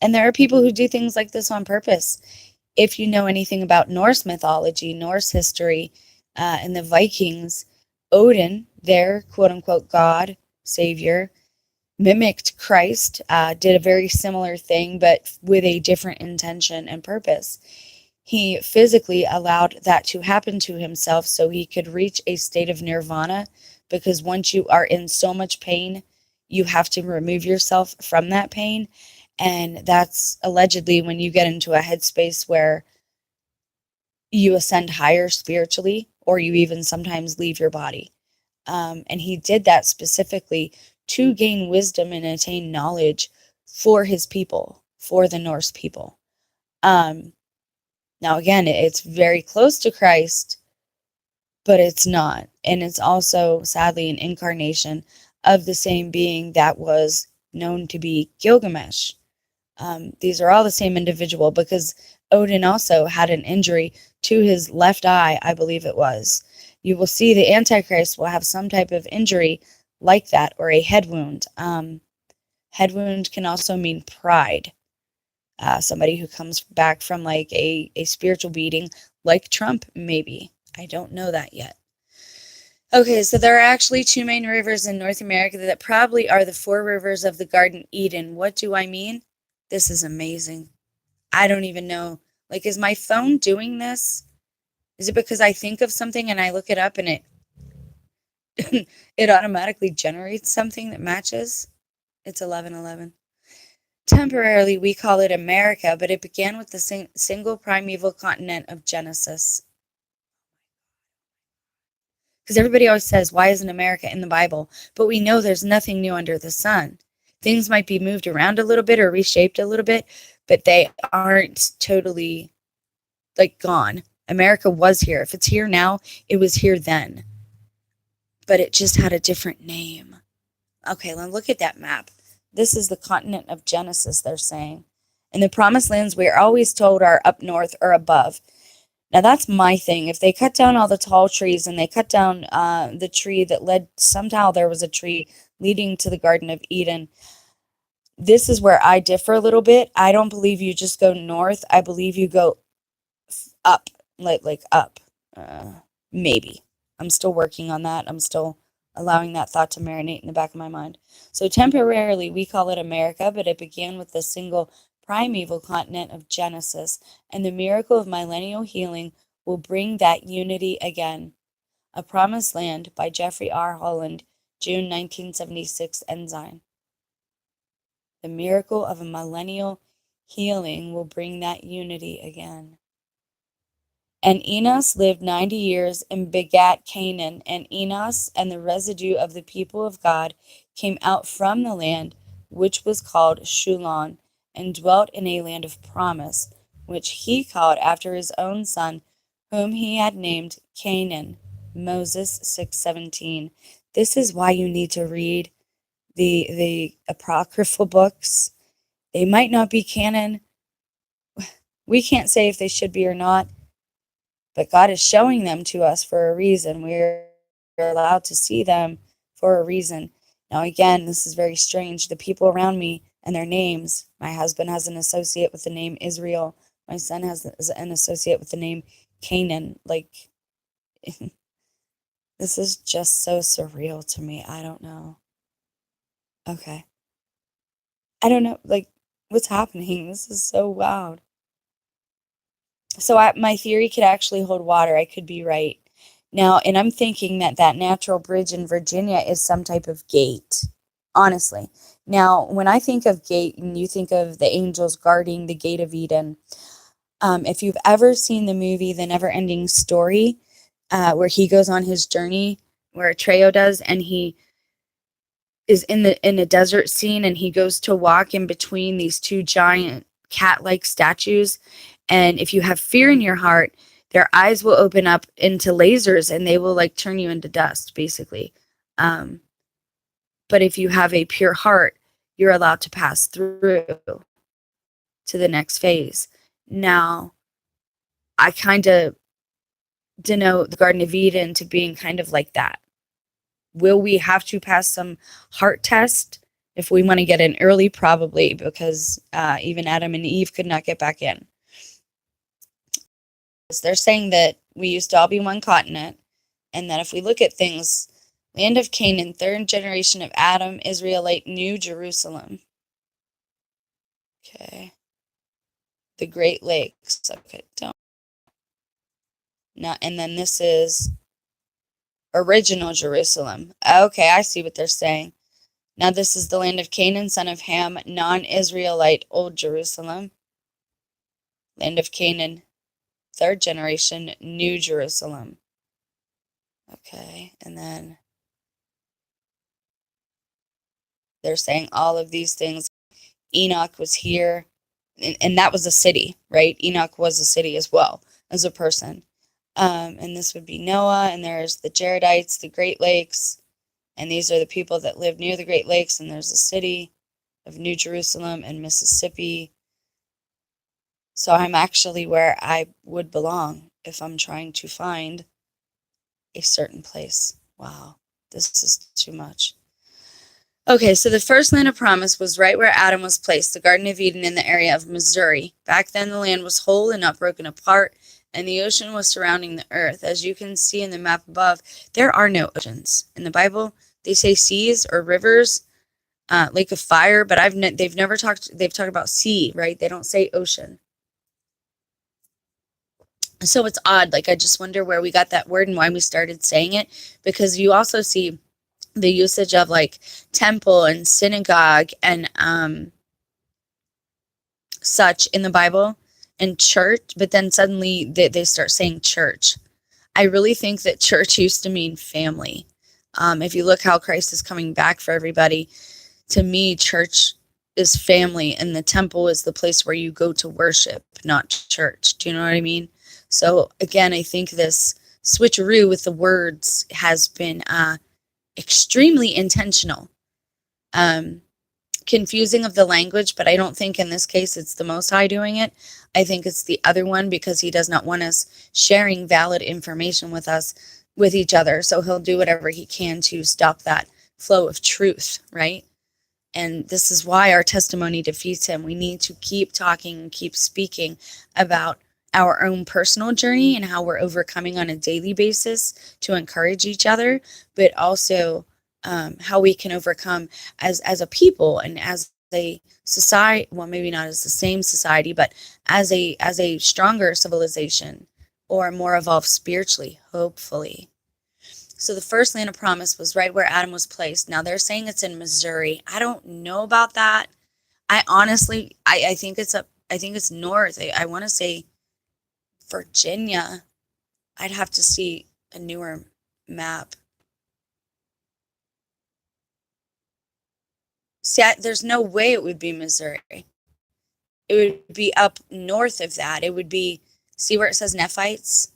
there are people who do things like this on purpose. If you know anything about Norse mythology, Norse history, and the Vikings, Odin, their quote unquote God, savior, mimicked Christ, did a very similar thing, but with a different intention and purpose. He physically allowed that to happen to himself so he could reach a state of nirvana, because once you are in so much pain, you have to remove yourself from that pain. And that's allegedly when you get into a headspace where you ascend higher spiritually, or you even sometimes leave your body. And he did that specifically to gain wisdom and attain knowledge for his people, for the Norse people. Now, again, it's very close to Christ, but it's not. And it's also, sadly, an incarnation of the same being that was known to be Gilgamesh. These are all the same individual, because Odin also had an injury to his left eye, I believe it was. You will see the Antichrist will have some type of injury like that, or a head wound. Head wound can also mean pride. Somebody who comes back from like a spiritual beating, like Trump, maybe. I don't know that yet. Okay, so there are actually two main rivers in North America that probably are the four rivers of the Garden Eden. What do I mean? This is amazing. I don't even know. Like, is my phone doing this? Is it because I think of something and I look it up and it automatically generates something that matches? It's 11:11. Temporarily, we call it America, but it began with the single primeval continent of Genesis. Because everybody always says, why isn't America in the Bible? But we know there's nothing new under the sun. Things might be moved around a little bit or reshaped a little bit, but they aren't totally like gone. America was here. If it's here now, it was here then. But it just had a different name. Okay, let's look at that map. This is the continent of Genesis, they're saying. And the promised lands we're always told are up north or above. Now that's my thing. If they cut down all the tall trees and they cut down the tree that led, somehow there was a tree leading to the Garden of Eden. This is where I differ a little bit. I don't believe you just go north. I believe you go up, like up. Maybe. I'm still working on that. I'm still allowing that thought to marinate in the back of my mind. So temporarily, we call it America, but it began with the single primeval continent of Genesis, and the miracle of millennial healing will bring that unity again. A Promised Land by Jeffrey R. Holland, June 1976, Ensign. The miracle of a millennial healing will bring that unity again. And Enos lived 90 years and begat Canaan. And Enos and the residue of the people of God came out from the land which was called Shulon, and dwelt in a land of promise, which he called after his own son, whom he had named Canaan. Moses 6:17. This is why you need to read the apocryphal books. They might not be canon. We can't say if they should be or not, but God is showing them to us for a reason. We're allowed to see them for a reason. Now, again, this is very strange. The people around me and their names. My husband has an associate with the name Israel. My son has an associate with the name Canaan. Like, this is just so surreal to me. I don't know. Okay. I don't know. Like, what's happening? This is so wild. So my theory could actually hold water. I could be right. Now, and I'm thinking that that natural bridge in Virginia is some type of gate, honestly. Now, when I think of gate, and you think of the angels guarding the gate of Eden, if you've ever seen the movie The Never Ending Story, where he goes on his journey, where Treo does, and he is in a desert scene, and he goes to walk in between these two giant cat-like statues, and if you have fear in your heart, their eyes will open up into lasers and they will like turn you into dust, basically. But if you have a pure heart, you're allowed to pass through to the next phase. Now, I kind of denote the Garden of Eden to being kind of like that. Will we have to pass some heart test if we want to get in early? Probably, because even Adam and Eve could not get back in. They're saying that we used to all be one continent, and that if we look at things, land of Canaan, third generation of Adam, Israelite, New Jerusalem. Okay. The Great Lakes. Okay, don't. Not, and then this is original Jerusalem. Okay, I see what they're saying. Now this is the land of Canaan, son of Ham, non-Israelite, old Jerusalem. Land of Canaan, third generation, New Jerusalem. Okay, and then they're saying all of these things. Enoch was here, and that was a city, right? Enoch was a city as well as a person. And this would be Noah, and there's the Jaredites, the Great Lakes, and these are the people that live near the Great Lakes, and there's a city of New Jerusalem and Mississippi. So I'm actually where I would belong if I'm trying to find a certain place. Wow, this is too much. Okay, so the first land of promise was right where Adam was placed, the Garden of Eden in the area of Missouri. Back then, the land was whole and not broken apart, and the ocean was surrounding the earth. As you can see in the map above, there are no oceans. In the Bible, they say seas or rivers, lake of fire, but they've talked about sea, right? They don't say ocean. So it's odd. Like, I just wonder where we got that word and why we started saying it, because you also see the usage of like temple and synagogue and such in the Bible and church, but then suddenly they start saying church. I really think that church used to mean family. If you look how Christ is coming back for everybody, to me, church is family, and the temple is the place where you go to worship, not church. Do you know what I mean? So again, I think this switcheroo with the words has been extremely intentional. Confusing of the language, but I don't think in this case it's the Most High doing it. I think it's the other one, because he does not want us sharing valid information with each other. So he'll do whatever he can to stop that flow of truth, right? And this is why our testimony defeats him. We need to keep talking and keep speaking about our own personal journey and how we're overcoming on a daily basis to encourage each other, but also how we can overcome as a people and as a society. Well, maybe not as the same society, but as a stronger civilization or more evolved spiritually, hopefully. So the first land of promise was right where Adam was placed. Now they're saying it's in Missouri. I don't know about that. I honestly, I think it's up. I think it's north. I want to say Virginia. I'd have to see a newer map. See, there's no way it would be Missouri. It would be up north of that. It would be, see where it says Nephites?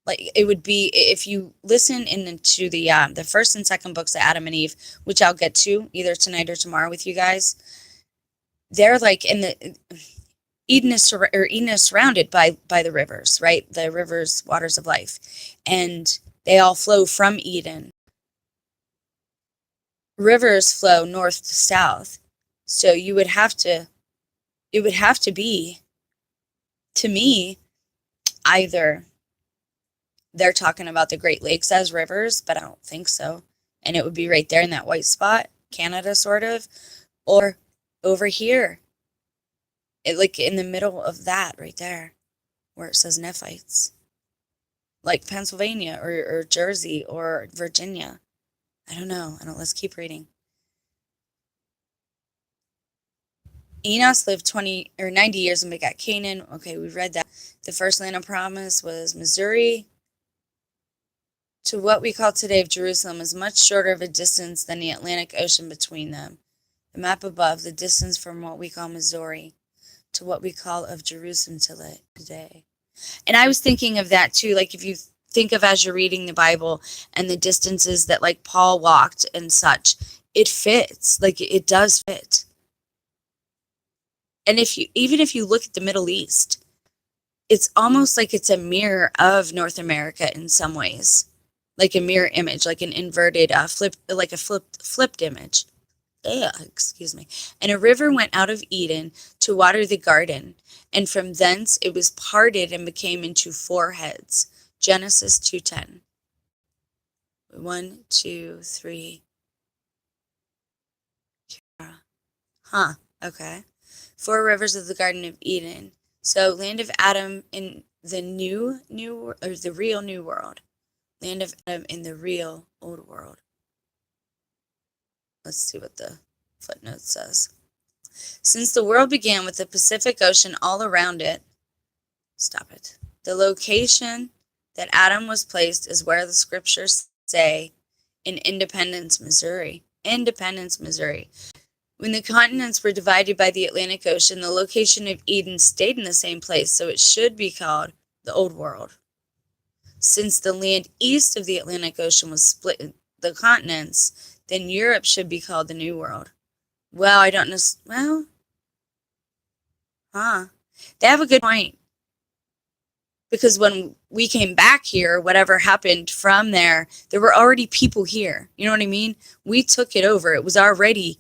Like it would be if you listen into the first and second books of Adam and Eve, which I'll get to either tonight or tomorrow with you guys. They're like in the Eden is surrounded by the rivers, right? The rivers, waters of life, and they all flow from Eden. Rivers flow north to south, so it would have to be, to me, either they're talking about the Great Lakes as rivers, but I don't think so, and it would be right there in that white spot, Canada sort of, or over here, like in the middle of that right there, where it says Nephites, like Pennsylvania or Jersey or Virginia. I don't know. Let's keep reading. Enos lived 20 or 90 years and begat Canaan. Okay, we read that. The first land of promise was Missouri. To what we call today of Jerusalem is much shorter of a distance than the Atlantic Ocean between them. The map above, the distance from what we call Missouri to what we call of Jerusalem today. And I was thinking of that too, like if you think of as you're reading the Bible and the distances that like Paul walked and such, it fits, like it does fit. And even if you look at the Middle East, it's almost like it's a mirror of North America in some ways, like a mirror image, like an inverted flipped image. Excuse me. And a river went out of Eden to water the garden, and from thence it was parted and became into 4 heads. Genesis 2:10. 1, 2, 3. Huh. Okay. 4 rivers of the Garden of Eden. So land of Adam in the the real new world. Land of Adam in the real old world. Let's see what the footnote says. Since the world began with the Pacific Ocean all around it, stop it. The location that Adam was placed is where the scriptures say in Independence, Missouri. Independence, Missouri. When the continents were divided by the Atlantic Ocean, the location of Eden stayed in the same place, so it should be called the Old World. Since the land east of the Atlantic Ocean was split in the continents, then Europe should be called the New World. Well, I don't know. Well, they have a good point. Because when we came back here, whatever happened from there were already people here. You know what I mean? We took it over. It was already,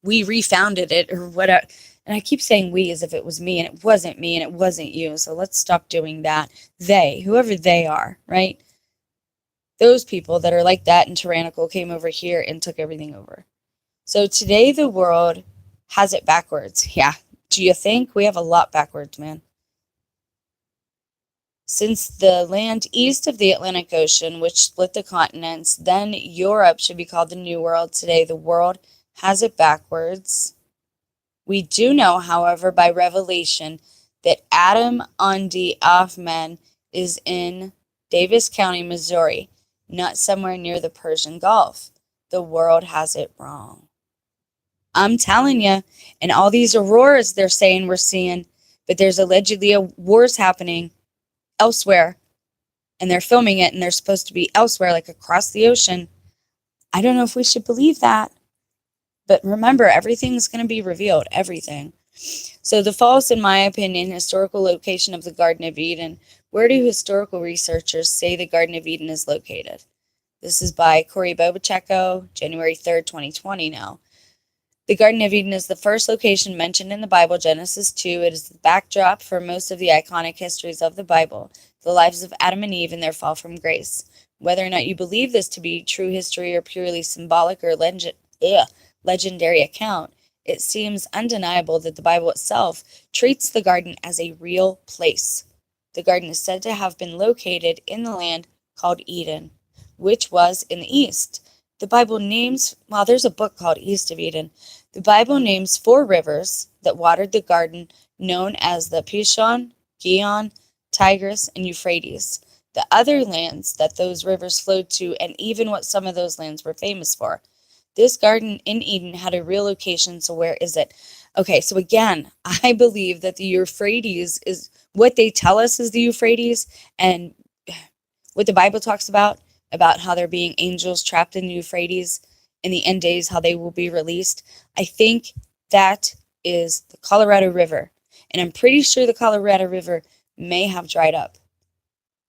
we refounded it or whatever. And I keep saying we as if it was me, and it wasn't me, and it wasn't you. So let's stop doing that. They, whoever they are, right? Those people that are like that and tyrannical came over here and took everything over. So today the world has it backwards. Yeah. Do you think? We have a lot backwards, man. Since the land east of the Atlantic Ocean, which split the continents, then Europe should be called the New World. Today the world has it backwards. We do know, however, by revelation, that Adam Undi Offman is in Davis County, Missouri, not somewhere near the Persian Gulf. The world has it wrong. I'm telling you, and all these auroras they're saying we're seeing, but there's allegedly wars happening elsewhere, and they're filming it, and they're supposed to be elsewhere, like across the ocean. I don't know if we should believe that, but remember, everything's going to be revealed, everything. So the false, in my opinion, historical location of the Garden of Eden. Where do historical researchers say the Garden of Eden is located? This is by Corey Bobacheco, January 3rd, 2020 now. The Garden of Eden is the first location mentioned in the Bible, Genesis 2. It is the backdrop for most of the iconic histories of the Bible, the lives of Adam and Eve and their fall from grace. Whether or not you believe this to be true history or purely symbolic or legendary account, it seems undeniable that the Bible itself treats the garden as a real place. The garden is said to have been located in the land called Eden, which was in the east. The Bible names, well, there's a book called East of Eden. The Bible names 4 rivers that watered the garden, known as the Pishon, Gihon, Tigris, and Euphrates. The other lands that those rivers flowed to, and even what some of those lands were famous for. This garden in Eden had a real location, so where is it? Okay, so again, I believe that the Euphrates is what they tell us is the Euphrates, and what the Bible talks about how there being angels trapped in the Euphrates in the end days, how they will be released. I think that is the Colorado River. And I'm pretty sure the Colorado River may have dried up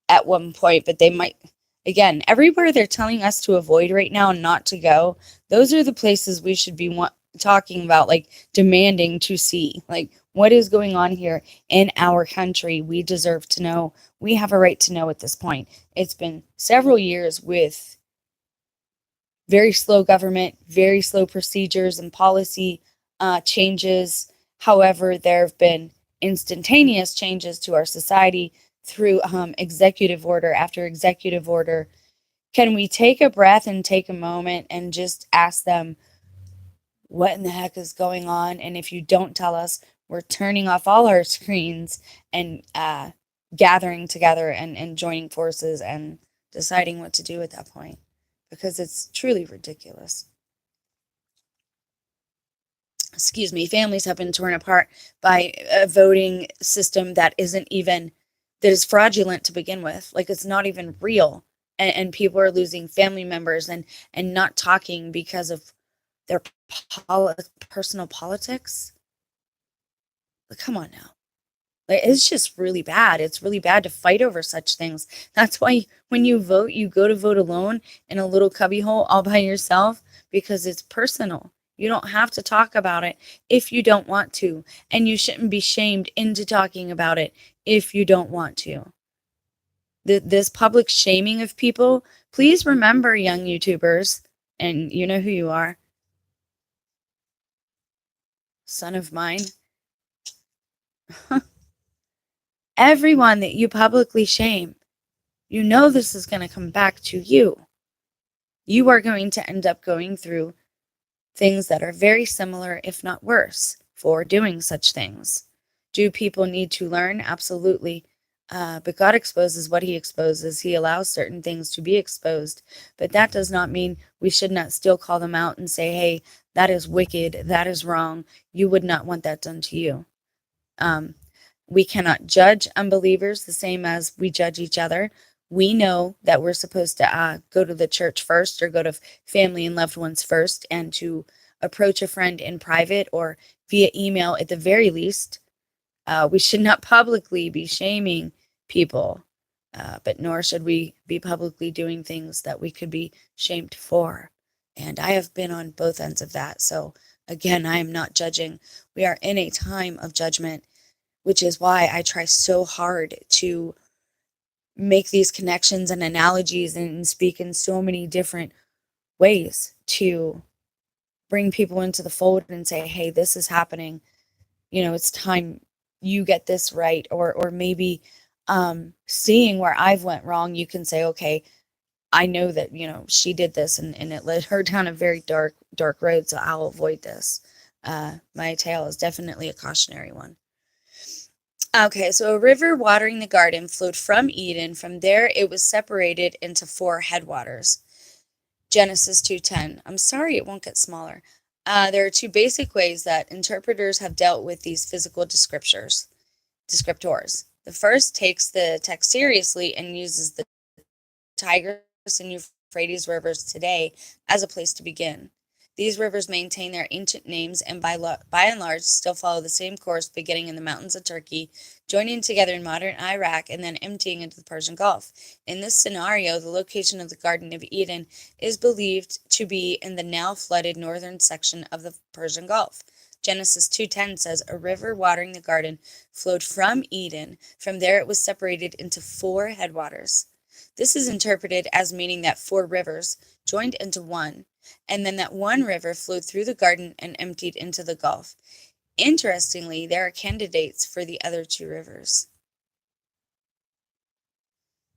at one point, but they might, again, everywhere they're telling us to avoid right now and not to go, those are the places we should be talking about, like demanding to see, like what is going on here in our country. We deserve to know. We have a right to know at this point. It's been several years with very slow government, very slow procedures and policy changes. However, there have been instantaneous changes to our society through executive order after executive order. Can we take a breath and take a moment and just ask them, what in the heck is going on? And if you don't tell us, we're turning off all our screens and gathering together and joining forces and deciding what to do at that point, because it's truly ridiculous. Excuse me, families have been torn apart by a voting system that is fraudulent to begin with. Like, it's not even real. And people are losing family members and not talking because of their personal politics. Like, come on now. Like, it's just really bad. It's really bad to fight over such things. That's why when you vote, you go to vote alone in a little cubbyhole all by yourself, because it's personal. You don't have to talk about it if you don't want to. And you shouldn't be shamed into talking about it if you don't want to. This public shaming of people, please remember, young YouTubers, and you know who you are, son of mine. Everyone that you publicly shame, you know this is going to come back to you. You are going to end up going through things that are very similar, if not worse, for doing such things. Do people need to learn? Absolutely. But God exposes what he exposes. He allows certain things to be exposed. But that does not mean we should not still call them out and say, hey, that is wicked. That is wrong. You would not want that done to you. We cannot judge unbelievers the same as we judge each other. We know that we're supposed to go to the church first, or go to family and loved ones first, and to approach a friend in private or via email at the very least. We should not publicly be shaming people, but nor should we be publicly doing things that we could be shamed for. And I have been on both ends of that. So again, I am not judging. We are in a time of judgment, which is why I try so hard to make these connections and analogies and speak in so many different ways to bring people into the fold and say, hey, this is happening. You know, it's time you get this right. Or maybe seeing where I've went wrong, you can say, okay, I know that, you know, she did this and it led her down a very dark road, so I'll avoid this. My tale is definitely a cautionary one. Okay, so a river watering the garden flowed from Eden. From there, it was separated into 4 headwaters. Genesis 2:10. I'm sorry it won't get smaller. There are 2 basic ways that interpreters have dealt with these physical descriptors. The first takes the text seriously and uses the Tigris and Euphrates rivers today as a place to begin. These rivers maintain their ancient names and by and large still follow the same course, beginning in the mountains of Turkey, joining together in modern Iraq, and then emptying into the Persian Gulf. In this scenario, the location of the Garden of Eden is believed to be in the now flooded northern section of the Persian Gulf. Genesis 2:10 says, "A river watering the garden flowed from Eden. From there it was separated into 4 headwaters." This is interpreted as meaning that 4 rivers joined into one, and then that one river flowed through the garden and emptied into the Gulf. Interestingly, there are candidates for the other 2 rivers.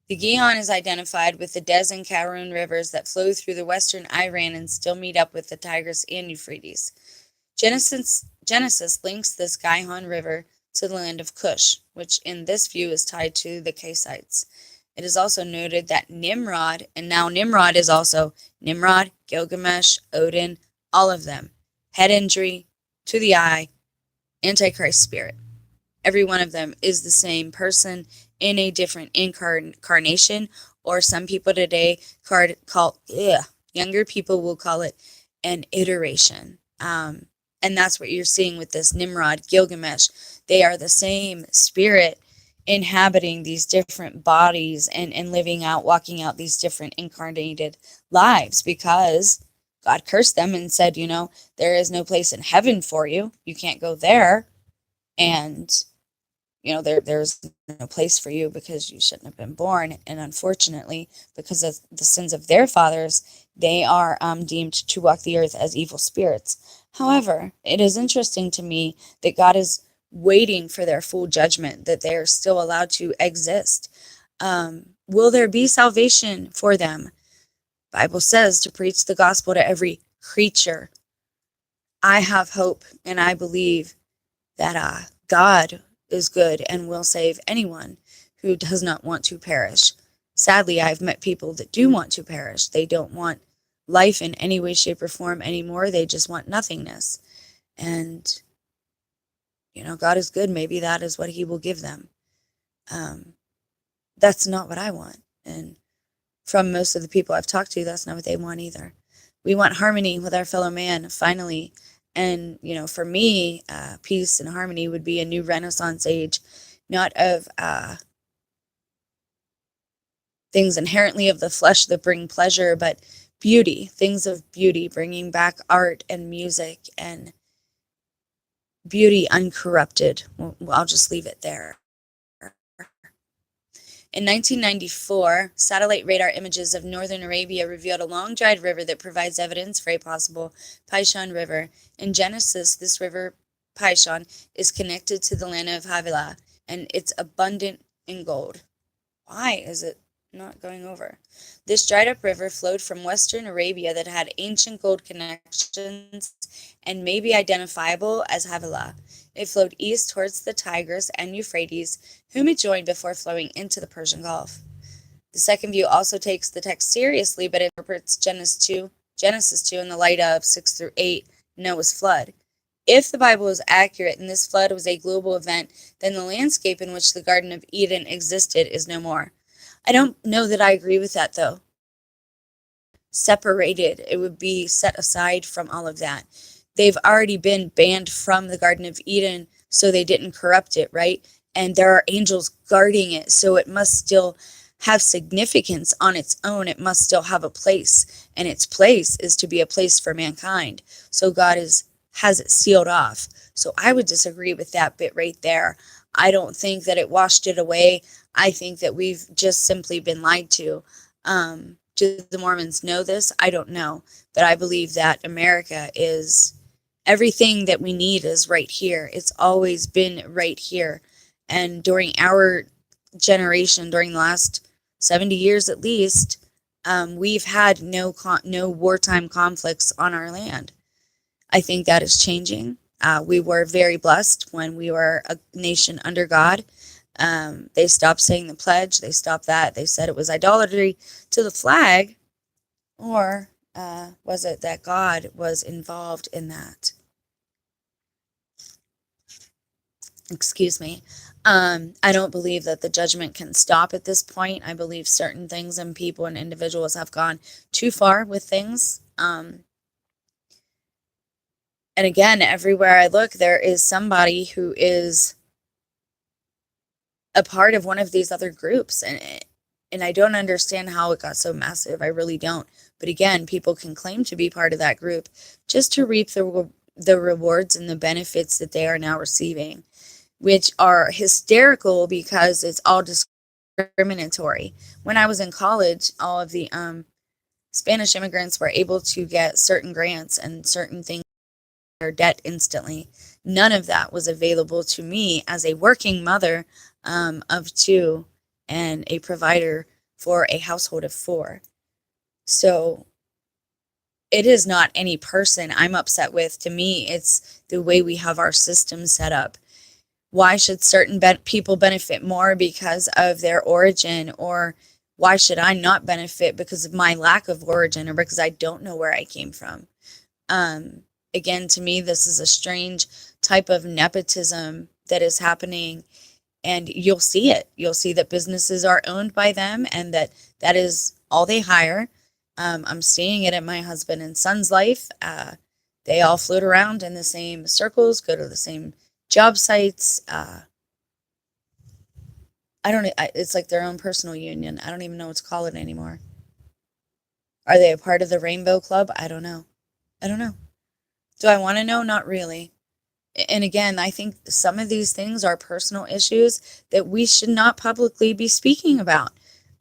The Gihon is identified with the Dez and Karun rivers that flow through the western Iran and still meet up with the Tigris and Euphrates. Genesis links this Gihon River to the land of Cush, which in this view is tied to the Kassites. It is also noted that Nimrod, and now Nimrod is also Nimrod, Gilgamesh, Odin, all of them, head injury, to the eye, Antichrist spirit. Every one of them is the same person in a different incarnation, or some people today younger people will call it an iteration. And that's what you're seeing with this Nimrod, Gilgamesh. They are the same spirit inhabiting these different bodies and living out, walking out these different incarnated lives, because God cursed them and said, there is no place in heaven for you. You can't go there. And, there's no place for you because you shouldn't have been born. And unfortunately, because of the sins of their fathers, they are deemed to walk the earth as evil spirits. However, it is interesting to me that God is waiting for their full judgment, that they are still allowed to exist. Will there be salvation for them? The Bible says to preach the gospel to every creature. I have hope, and I believe that God is good and will save anyone who does not want to perish. Sadly, I've met people that do want to perish. They don't want life in any way, shape, or form anymore. They just want nothingness. And, God is good. Maybe that is what he will give them. That's not what I want. And from most of the people I've talked to, that's not what they want either. We want harmony with our fellow man, finally. And, for me, peace and harmony would be a new Renaissance age, not of things inherently of the flesh that bring pleasure, but beauty, things of beauty, bringing back art and music and beauty uncorrupted. Well, I'll just leave it there. In 1994, satellite radar images of northern Arabia revealed a long dried river that provides evidence for a possible Pishon River. In Genesis, this river, Pishon, is connected to the land of Havilah, and it's abundant in gold. Why is it not going over? This dried up river flowed from western Arabia that had ancient gold connections and may be identifiable as Havilah. It flowed east towards the Tigris and Euphrates, whom it joined before flowing into the Persian Gulf. The second view also takes the text seriously, but interprets Genesis 2 in the light of 6 through 8, Noah's flood. If the Bible is accurate and this flood was a global event, then the landscape in which the Garden of Eden existed is no more. I don't know that I agree with that, though. Separated, it would be set aside from all of that. They've already been banned from the Garden of Eden, so they didn't corrupt it, right? And there are angels guarding it, so it must still have significance on its own. It must still have a place, and its place is to be a place for mankind. So God has it sealed off. So I would disagree with that bit right there. I don't think that it washed it away. I think that we've just simply been lied to. Do the Mormons know this? I don't know. But I believe that America is everything that we need is right here. It's always been right here. And during our generation, during the last 70 years at least, we've had no wartime conflicts on our land. I think that is changing. We were very blessed when we were a nation under God. They stopped saying the pledge. They stopped that. They said it was idolatry to the flag. Or was it that God was involved in that? Excuse me. I don't believe that the judgment can stop at this point. I believe certain things and people and individuals have gone too far with things. And again, everywhere I look, there is somebody who is a part of one of these other groups, and I don't understand how it got so massive. I really don't. But again, people can claim to be part of that group just to reap the rewards and the benefits that they are now receiving, which are hysterical because it's all discriminatory. When I was in college, all of the Spanish immigrants were able to get certain grants and certain things, their debt instantly. None of that was available to me as a working mother of two and a provider for a household of four. So it is not any person I'm upset with. To me, it's the way we have our system set up. Why should certain people benefit more because of their origin, or why should I not benefit because of my lack of origin or because I don't know where I came from? Um, Again, to me, this is a strange type of nepotism that is happening, and you'll see it. You'll see that businesses are owned by them, and that is all they hire. I'm seeing it in my husband and son's life. They all float around in the same circles, go to the same job sites. I don't. It's like their own personal union. I don't even know what to call it anymore. Are they a part of the Rainbow Club? I don't know. I don't know. Do I want to know? Not really. And again, I think some of these things are personal issues that we should not publicly be speaking about.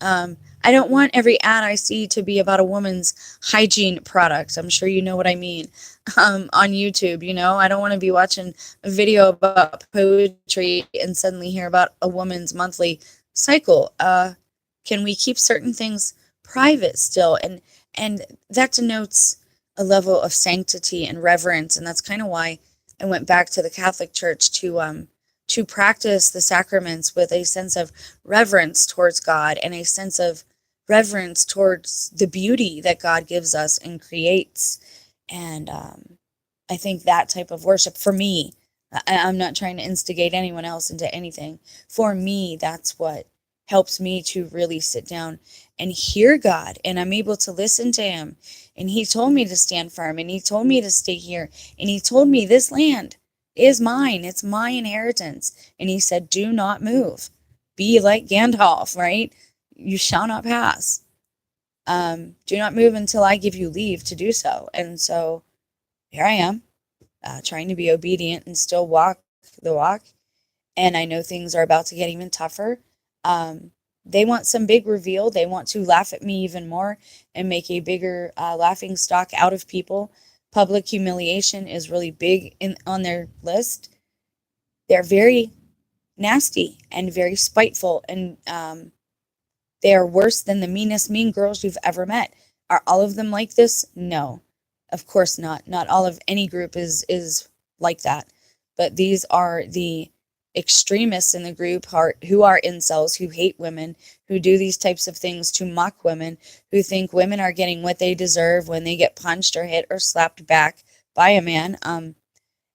I don't want every ad I see to be about a woman's hygiene product. I'm sure you know what I mean. On YouTube, I don't want to be watching a video about poetry and suddenly hear about a woman's monthly cycle. Can we keep certain things private still? And that denotes a level of sanctity and reverence, and that's kind of why I went back to the Catholic Church to practice the sacraments with a sense of reverence towards God and a sense of reverence towards the beauty that God gives us and creates. And I think that type of worship, for me, I'm not trying to instigate anyone else into anything. For me, that's what helps me to really sit down and hear God, and I'm able to listen to him. And he told me to stand firm, and he told me to stay here, and he told me this land is mine. It's my inheritance. And he said, do not move. Be like Gandalf, right? You shall not pass. Do not move until I give you leave to do so. And so here I am, trying to be obedient and still walk the walk. And I know things are about to get even tougher. They want some big reveal. They want to laugh at me even more and make a bigger laughing stock out of people. Public humiliation is really big on their list. They're very nasty and very spiteful, and they are worse than the meanest mean girls you've ever met. Are all of them like this? No, of course not. Not all of any group is like that. But these are the extremists in the group who are incels, who hate women, who do these types of things to mock women, who think women are getting what they deserve when they get punched or hit or slapped back by a man.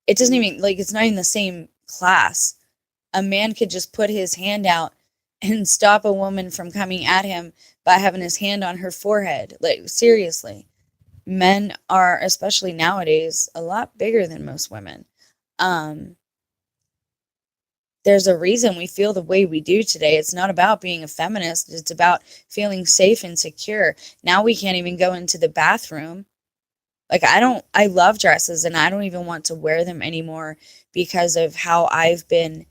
It doesn't even, like, it's not in the same class. A man could just put his hand out and stop a woman from coming at him by having his hand on her forehead. Like, seriously. Men are, especially nowadays, a lot bigger than most women. There's a reason we feel the way we do today. It's not about being a feminist. It's about feeling safe and secure. Now we can't even go into the bathroom. Like, I love dresses, and I don't even want to wear them anymore because of how I've been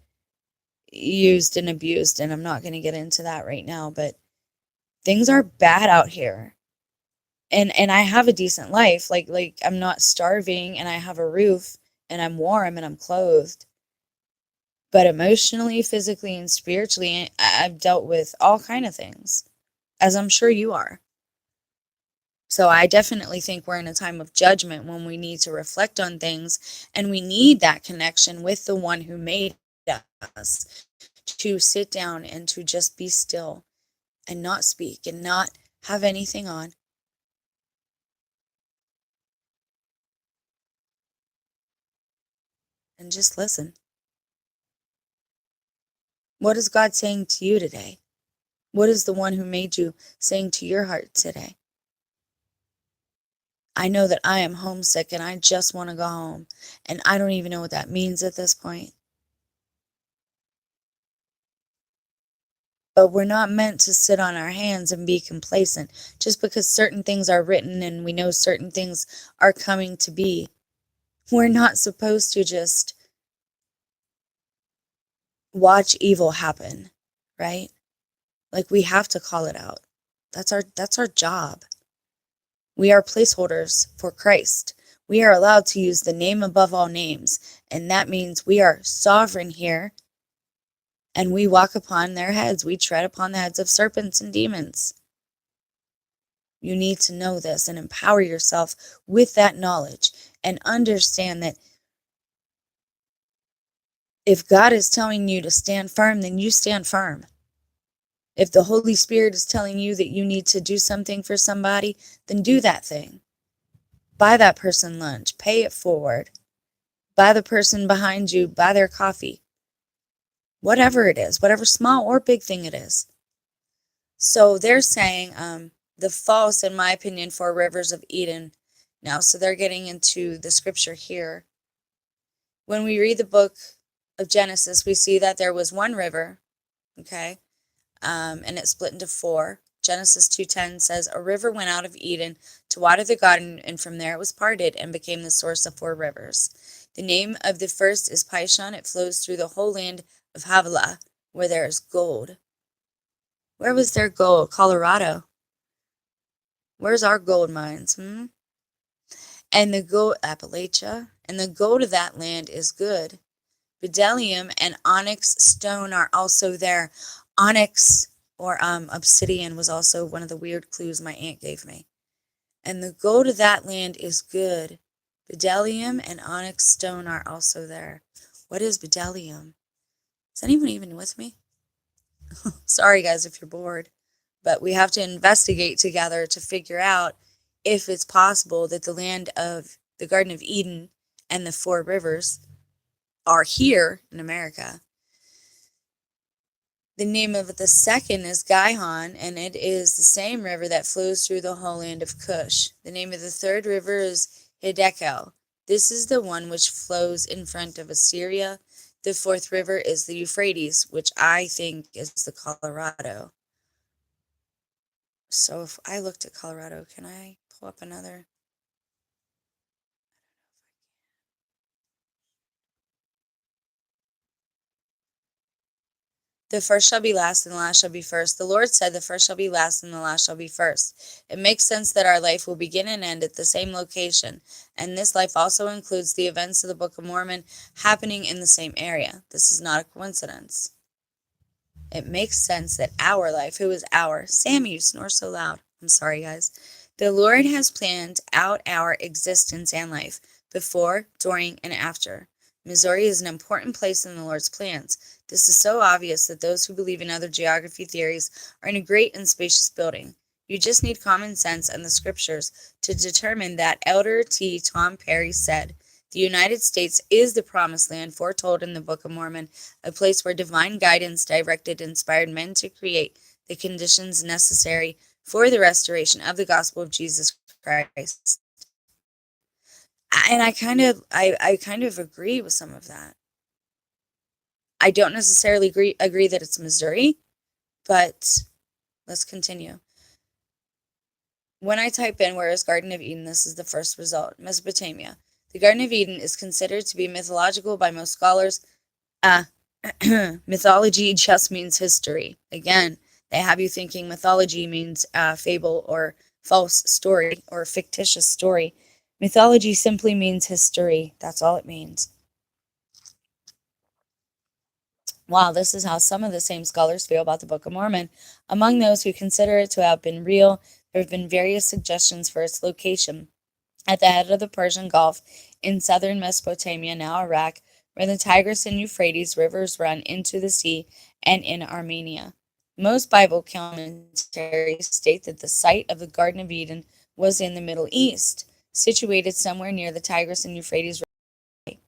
used and abused, and I'm not going to get into that right now, but things are bad out here. And I have a decent life. Like I'm not starving, and I have a roof, and I'm warm, and I'm clothed. But emotionally, physically, and spiritually, I've dealt with all kind of things, as I'm sure you are. So I definitely think we're in a time of judgment when we need to reflect on things, and we need that connection with the one who made us, to sit down and to just be still and not speak and not have anything on. And just listen. What is God saying to you today? What is the one who made you saying to your heart today? I know that I am homesick and I just want to go home. And I don't even know what that means at this point. But we're not meant to sit on our hands and be complacent just because certain things are written and we know certain things are coming to be. We're not supposed to just watch evil happen, right? Like, we have to call it out. That's our job. We are placeholders for Christ. We are allowed to use the name above all names, and that means we are sovereign here, and we walk upon their heads. We tread upon the heads of serpents and demons. You need to know this and empower yourself with that knowledge and understand that if God is telling you to stand firm, then you stand firm. If the Holy Spirit is telling you that you need to do something for somebody, then do that thing. Buy that person lunch, pay it forward. Buy the person behind you, buy their coffee. Whatever it is, whatever small or big thing it is. So they're saying the false, in my opinion, four rivers of Eden. Now, so they're getting into the scripture here. When we read the book of Genesis, we see that there was one river, okay, and it split into four. Genesis 2:10 says, a river went out of Eden to water the garden, and from there it was parted and became the source of four rivers. The name of the first is Pishon. It flows through the whole land of Havilah, where there is gold. Where was there gold? Colorado. Where's our gold mines? And the gold, Appalachia, and the gold of that land is good. Bdellium and onyx stone are also there. Onyx or obsidian was also one of the weird clues my aunt gave me. And the gold of that land is good. Bdellium and onyx stone are also there. What is bdellium? Is anyone even with me? Sorry, guys, if you're bored. But we have to investigate together to figure out if it's possible that the land of the Garden of Eden and the four rivers are here in America. The name of the second is Gihon, and it is the same river that flows through the whole land of Cush. The name of the third river is Hiddekel. This is the one which flows in front of Assyria. The fourth river is the Euphrates, which I think is the Colorado. So if I looked at Colorado, can I pull up another? The first shall be last, and the last shall be first. The Lord said, the first shall be last, and the last shall be first. It makes sense that our life will begin and end at the same location, and this life also includes the events of the Book of Mormon happening in the same area. This is not a coincidence. It makes sense that our life, who is our? Sammy, you snore so loud. I'm sorry, guys. The Lord has planned out our existence and life, before, during, and after. Missouri is an important place in the Lord's plans. This is so obvious that those who believe in other geography theories are in a great and spacious building. You just need common sense and the scriptures to determine that. Elder T. Tom Perry said, the United States is the promised land foretold in the Book of Mormon, a place where divine guidance directed inspired men to create the conditions necessary for the restoration of the gospel of Jesus Christ. And I kind of agree with some of that. I don't necessarily agree that it's Missouri, but let's continue. When I type in where is Garden of Eden, this is the first result. Mesopotamia. The Garden of Eden is considered to be mythological by most scholars. Mythology just means history. Again, they have you thinking mythology means fable or false story or fictitious story. Mythology simply means history. That's all it means. Wow, this is how some of the same scholars feel about the Book of Mormon. Among those who consider it to have been real, there have been various suggestions for its location. At the head of the Persian Gulf, in southern Mesopotamia, now Iraq, where the Tigris and Euphrates rivers run into the sea, and in Armenia. Most Bible commentaries state that the site of the Garden of Eden was in the Middle East, situated somewhere near the Tigris and Euphrates rivers.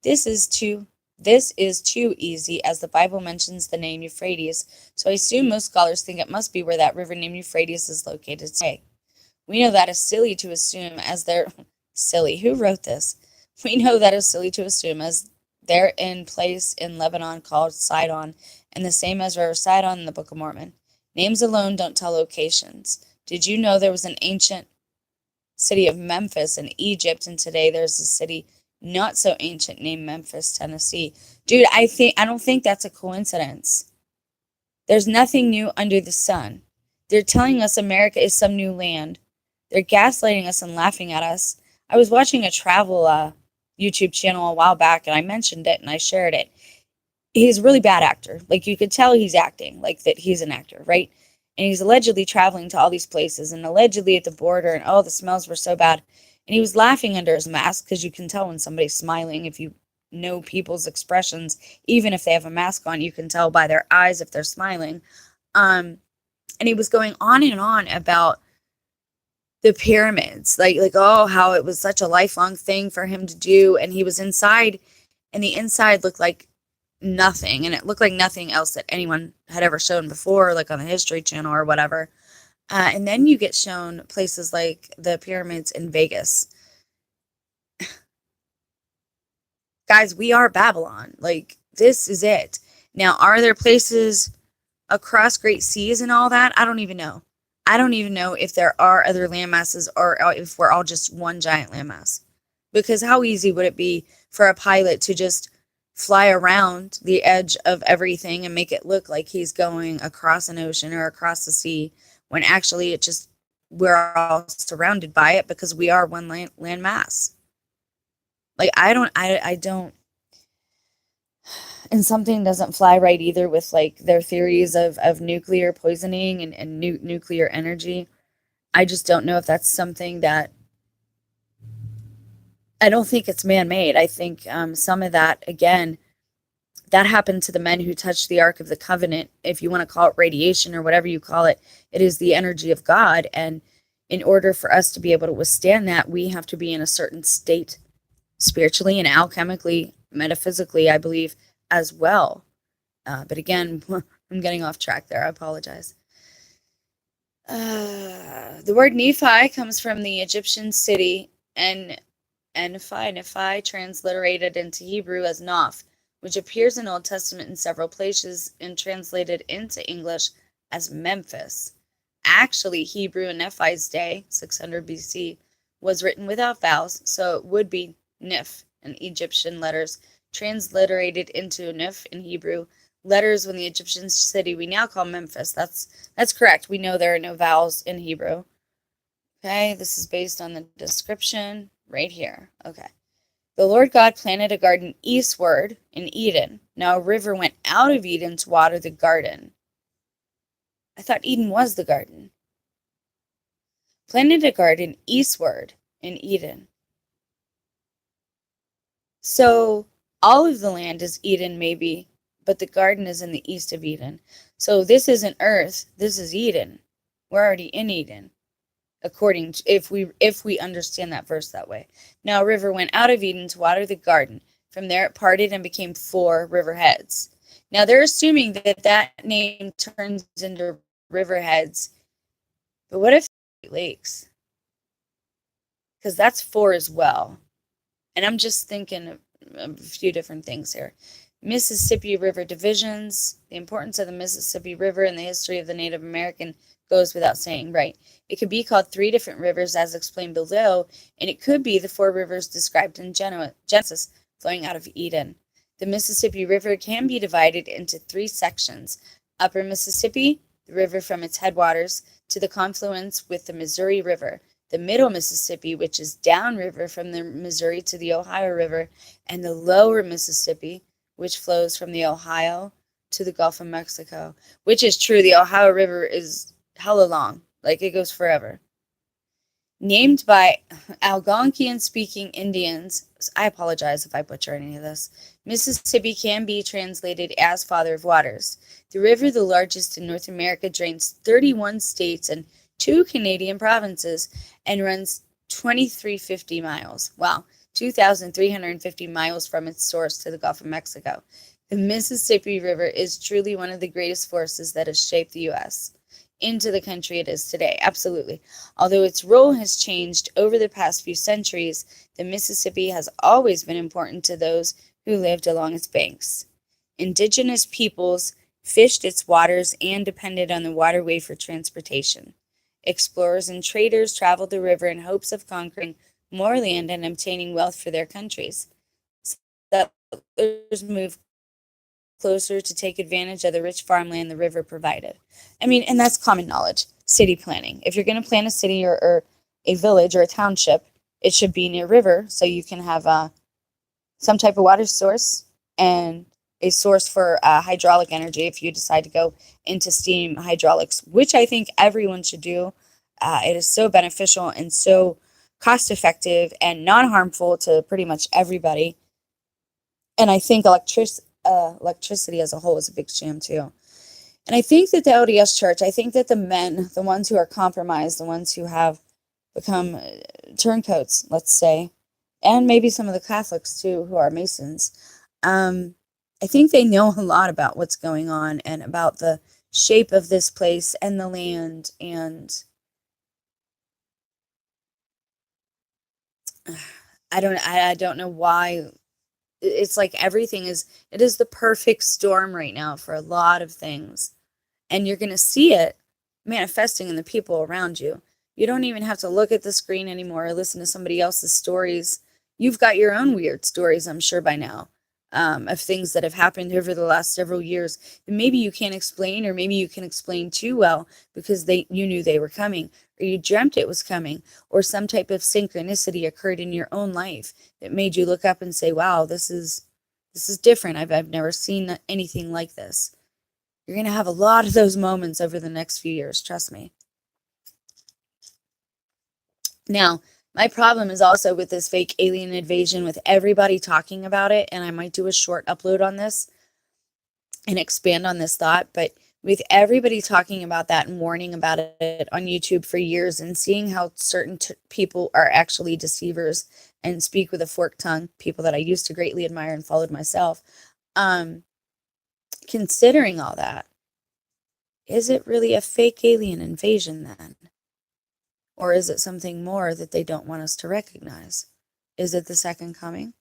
This is too easy, as the Bible mentions the name Euphrates, so I assume most scholars think it must be where that river named Euphrates is located today. We know that is silly to assume as they're silly. Who wrote this? We know that is silly to assume as they're in place in Lebanon called Sidon, and the same as River Sidon in the Book of Mormon. Names alone don't tell locations. Did you know there was an ancient city of Memphis in Egypt, and today there's a city not so ancient named Memphis, Tennessee? Dude, I don't think that's a coincidence. There's nothing new under the sun. They're telling us America is some new land. They're gaslighting us and laughing at us. I was watching a travel YouTube channel a while back, and I mentioned it and I shared it. He's a really bad actor. Like, you could tell he's acting, like that he's an actor, right? And he's allegedly traveling to all these places and allegedly at the border, and oh, the smells were so bad. And he was laughing under his mask because you can tell when somebody's smiling if you know people's expressions. Even if they have a mask on, you can tell by their eyes if they're smiling. And he was going on and on about the pyramids, like oh, how it was such a lifelong thing for him to do. And he was inside, and the inside looked like nothing, and it looked like nothing else that anyone had ever shown before, like on the History Channel or whatever. And then you get shown places like the pyramids in Vegas. Guys, we are Babylon. Like, this is it. Now, are there places across great seas and all that? I don't even know. I don't even know if there are other landmasses or if we're all just one giant landmass. Because how easy would it be for a pilot to just fly around the edge of everything and make it look like he's going across an ocean or across the sea, when actually it just, we're all surrounded by it because we are one land mass. Like, I don't, and something doesn't fly right either with like their theories of nuclear poisoning and nuclear energy. I just don't know if that's something that, I don't think it's man-made. I think some of that, again, that happened to the men who touched the Ark of the Covenant. If you want to call it radiation or whatever you call it, it is the energy of God. And in order for us to be able to withstand that, we have to be in a certain state spiritually and alchemically, metaphysically, I believe, as well. But again, I'm getting off track there. I apologize. The word Nephi comes from the Egyptian city and Nephi, transliterated into Hebrew as Noph, which appears in Old Testament in several places and translated into English as Memphis. Actually, Hebrew in Nephi's day, 600 BC, was written without vowels, so it would be Nif in Egyptian letters, transliterated into Nif in Hebrew letters when the Egyptian city we now call Memphis. That's correct. We know there are no vowels in Hebrew. Okay, this is based on the description right here. Okay. The Lord God planted a garden eastward in Eden. Now a river went out of Eden to water the garden. I thought Eden was the garden. Planted a garden eastward in Eden. So all of the land is Eden, maybe, but the garden is in the east of Eden. So this isn't earth, this is Eden. We're already in Eden, according to, if we understand that verse that way. Now a river went out of Eden to water the garden. From there it parted and became 4 river heads. Now they're assuming that that name turns into river heads. But what if lakes? Because that's 4 as well. And I'm just thinking of a few different things here. Mississippi River divisions. The importance of the Mississippi River in the history of the Native American goes without saying, right? It could be called 3 different rivers as explained below, and it could be the 4 rivers described in Genesis flowing out of Eden. The Mississippi River can be divided into 3 sections. Upper Mississippi, the river from its headwaters to the confluence with the Missouri River. The Middle Mississippi, which is downriver from the Missouri to the Ohio River, and the Lower Mississippi, which flows from the Ohio to the Gulf of Mexico, which is true. The Ohio River is hella long, like it goes forever. Named by Algonquian-speaking Indians, I apologize if I butcher any of this, Mississippi can be translated as Father of Waters. The river, the largest in North America, drains 31 states and 2 Canadian provinces and runs 2,350 miles. Wow, 2,350 miles from its source to the Gulf of Mexico. The Mississippi River is truly one of the greatest forces that has shaped the U.S. into the country it is today. Absolutely. Although its role has changed over the past few centuries, the Mississippi has always been important to those who lived along its banks. Indigenous peoples fished its waters and depended on the waterway for transportation. Explorers and traders traveled the river in hopes of conquering more land and obtaining wealth for their countries. Settlers moved closer to take advantage of the rich farmland the river provided. I mean, and that's common knowledge. City planning. If you're going to plan a city or a village or a township, it should be near a river so you can have some type of water source and a source for hydraulic energy if you decide to go into steam hydraulics, which I think everyone should do. It is so beneficial and so cost effective and non harmful to pretty much everybody. And I think electricity as a whole is a big sham too. And I think that the LDS Church, I think that the men, the ones who are compromised, the ones who have become turncoats, let's say, and maybe some of the Catholics too, who are Masons, I think they know a lot about what's going on and about the shape of this place and the land. And I don't know why. It's like it is the perfect storm right now for a lot of things. And you're going to see it manifesting in the people around you. You don't even have to look at the screen anymore or listen to somebody else's stories. You've got your own weird stories, I'm sure by now, of things that have happened over the last several years. And maybe you can't explain, or maybe you can explain too well because you knew they were coming, or you dreamt it was coming, or some type of synchronicity occurred in your own life that made you look up and say, wow, this is different. I've never seen anything like this. You're going to have a lot of those moments over the next few years, trust me. Now, my problem is also with this fake alien invasion, with everybody talking about it, and I might do a short upload on this and expand on this thought, but with everybody talking about that and warning about it on YouTube for years and seeing how certain people are actually deceivers and speak with a forked tongue, people that I used to greatly admire and followed myself, considering all that, is it really a fake alien invasion then? Or is it something more that they don't want us to recognize? Is it the second coming?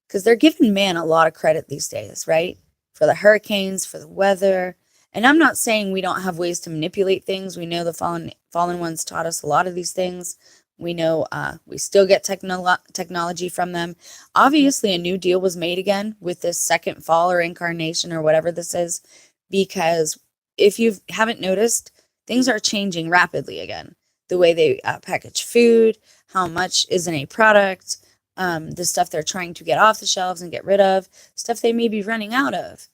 Because they're giving man a lot of credit these days, right? For the hurricanes, for the weather. And I'm not saying we don't have ways to manipulate things. We know the fallen ones taught us a lot of these things. We know we still get technology from them. Obviously, a new deal was made again with this second fall or incarnation or whatever this is, because if you haven't noticed, things are changing rapidly again. The way they package food, how much is in a product, the stuff they're trying to get off the shelves and get rid of, stuff they may be running out of.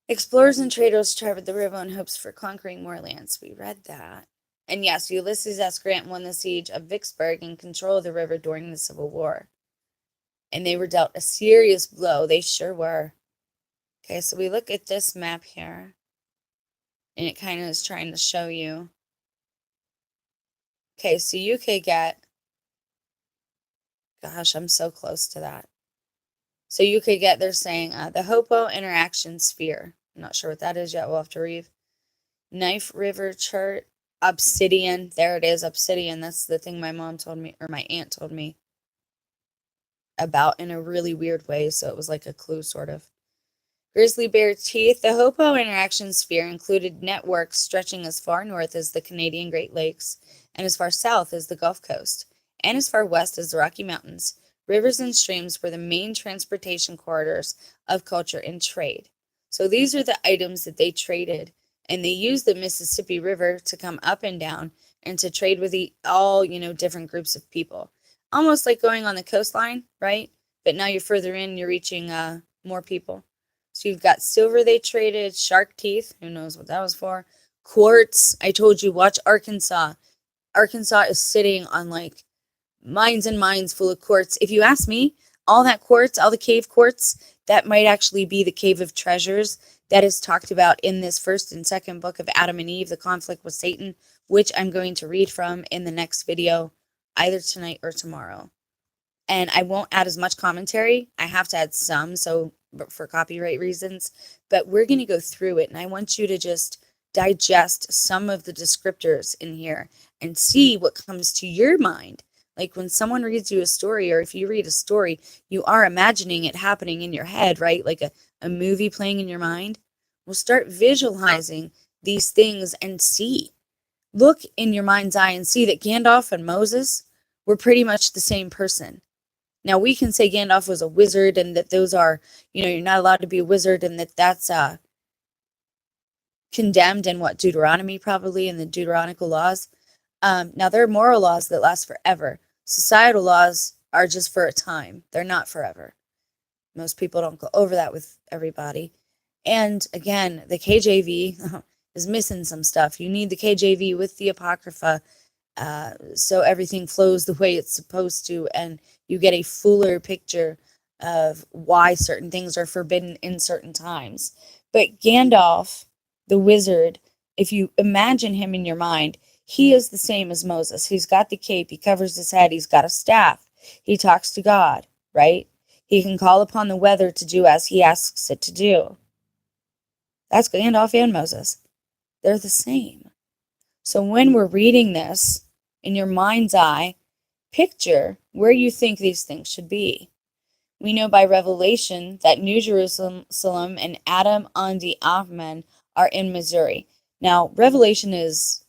Explorers and traders traveled the river in hopes for conquering more lands. We read that. And yes, Ulysses S. Grant won the siege of Vicksburg and control of the river during the Civil War. And they were dealt a serious blow. They sure were. Okay, so we look at this map here, and it kind of is trying to show you. Okay, so you could get, gosh, I'm so close to that. So you could get, they're saying, the Hopo interaction sphere. I'm not sure what that is yet. We'll have to read. Knife River chart, obsidian. There it is, obsidian. That's the thing my mom told me, or my aunt told me about in a really weird way. So it was like a clue, sort of. Grizzly bear teeth. The Hopo interaction sphere included networks stretching as far north as the Canadian Great Lakes, and as far south as the Gulf Coast, and as far west as the Rocky Mountains. Rivers and streams were the main transportation corridors of culture and trade. So these are the items that they traded, and they used the Mississippi River to come up and down and to trade with all different groups of people. Almost like going on the coastline, right? But now you're further in, you're reaching more people. So you've got silver they traded, shark teeth, who knows what that was for, quartz. I told you, watch Arkansas. Arkansas is sitting on like mines and mines full of quartz. If you ask me, all that quartz, all the cave quartz, that might actually be the cave of treasures that is talked about in this first and second book of Adam and Eve, the conflict with Satan, which I'm going to read from in the next video, either tonight or tomorrow. And I won't add as much commentary. I have to add some, so for copyright reasons, but we're going to go through it, and I want you to just digest some of the descriptors in here and see what comes to your mind. Like when someone reads you a story, or if you read a story, you are imagining it happening in your head, right? Like a movie playing in your mind. We'll start visualizing these things and see. Look in your mind's eye and see that Gandalf and Moses were pretty much the same person. Now, we can say Gandalf was a wizard and that those are, you're not allowed to be a wizard, and that's condemned in what, Deuteronomy, probably, in the Deuteronical laws. Now, there are moral laws that last forever. Societal laws are just for a time. They're not forever. Most people don't go over that with everybody. And again, the KJV is missing some stuff. You need the KJV with the Apocrypha, so everything flows the way it's supposed to, and you get a fuller picture of why certain things are forbidden in certain times. But Gandalf, the wizard, if you imagine him in your mind, he is the same as Moses. He's got the cape, he covers his head, he's got a staff, he talks to God, right? He can call upon the weather to do as he asks it to do. That's Gandalf and Moses. They're the same. So when we're reading this, in your mind's eye, picture where you think these things should be. We know by revelation that New Jerusalem and Adam on the Ahman are in Missouri. Now, revelation is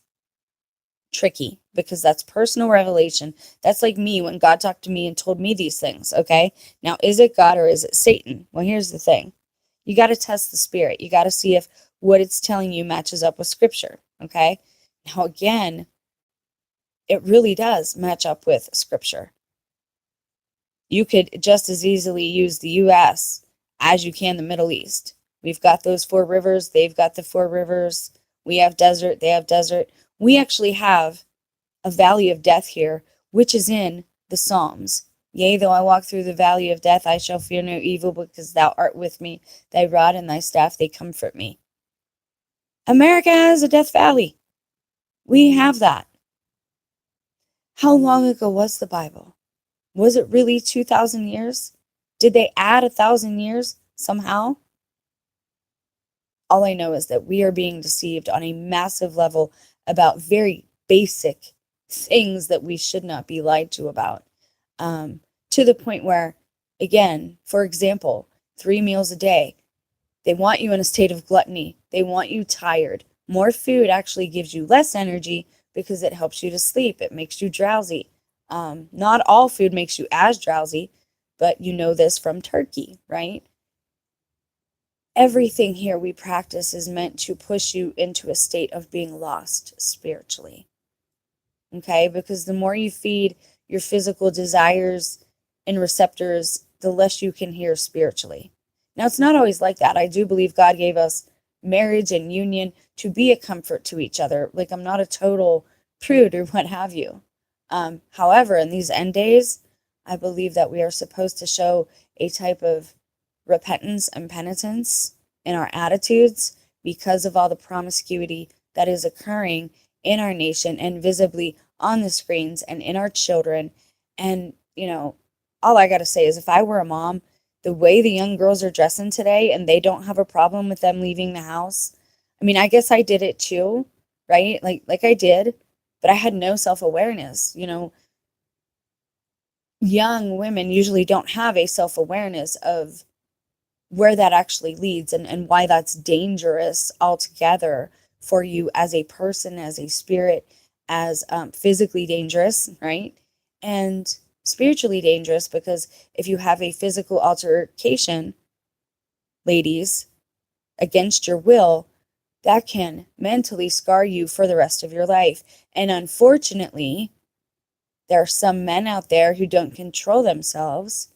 tricky because that's personal revelation. That's like me when God talked to me and told me these things, okay? Now, is it God or is it Satan? Well, here's the thing. You got to test the spirit. You got to see if what it's telling you matches up with Scripture, okay? Now, again, it really does match up with Scripture. You could just as easily use the U.S. as you can the Middle East. We've got those 4 rivers. They've got the 4 rivers. We have desert. They have desert. We actually have a valley of death here, which is in the Psalms. Yea, though I walk through the valley of death, I shall fear no evil, because thou art with me. Thy rod and thy staff, they comfort me. America has a death valley. We have that. How long ago was the Bible? Was it really 2,000 years? Did they add 1,000 years somehow? All I know is that we are being deceived on a massive level about very basic things that we should not be lied to about. To the point where, again, for example, 3 meals a day. They want you in a state of gluttony. They want you tired. More food actually gives you less energy because it helps you to sleep. It makes you drowsy. Not all food makes you as drowsy, but you know this from turkey, right? Everything here we practice is meant to push you into a state of being lost spiritually. Okay? Because the more you feed your physical desires and receptors, the less you can hear spiritually. Now, it's not always like that. I do believe God gave us marriage and union to be a comfort to each other. Like, I'm not a total prude or what have you. However, in these end days, I believe that we are supposed to show a type of repentance and penitence in our attitudes because of all the promiscuity that is occurring in our nation and visibly on the screens and in our children. And, all I got to say is, if I were a mom, the way the young girls are dressing today and they don't have a problem with them leaving the house. I mean, I guess I did it too, right? Like I did, but I had no self-awareness. Young women usually don't have a self-awareness of where that actually leads and why that's dangerous altogether for you as a person, as a spirit, as physically dangerous, right? And spiritually dangerous, because if you have a physical altercation, ladies, against your will, that can mentally scar you for the rest of your life. And unfortunately, there are some men out there who don't control themselves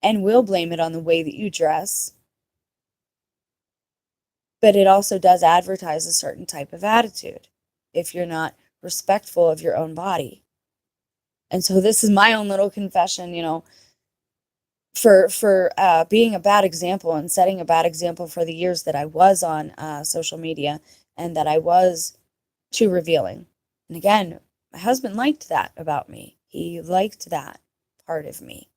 and will blame it on the way that you dress. But it also does advertise a certain type of attitude if you're not respectful of your own body. And so this is my own little confession, for being a bad example and setting a bad example for the years that I was on social media and that I was too revealing. And again, my husband liked that about me. He liked that part of me.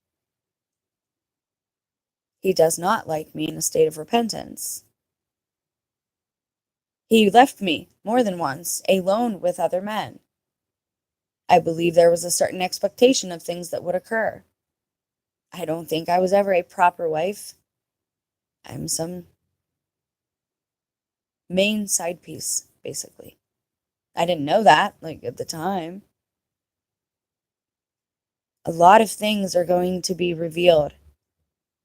He does not like me in a state of repentance. He left me more than once, alone with other men. I believe there was a certain expectation of things that would occur. I don't think I was ever a proper wife. I'm some main side piece, basically. I didn't know that, like, at the time. A lot of things are going to be revealed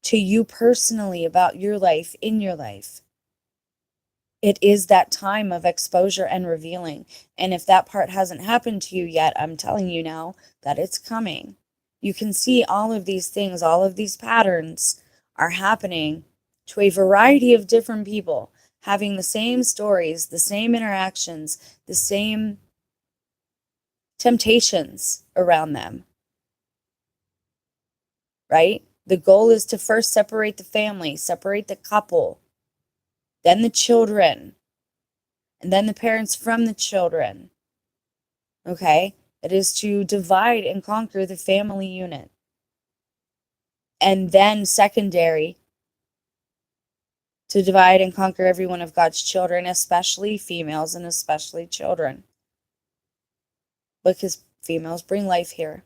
to you personally about your life, in your life. It is that time of exposure and revealing. And if that part hasn't happened to you yet, I'm telling you now that it's coming. You can see all of these things, all of these patterns are happening to a variety of different people, having the same stories, the same interactions, the same temptations around them, right? The goal is to first separate the family, separate the couple, then the children, and then the parents from the children. Okay? It is to divide and conquer the family unit. And then secondary, to divide and conquer every one of God's children, especially females and especially children. Because females bring life here.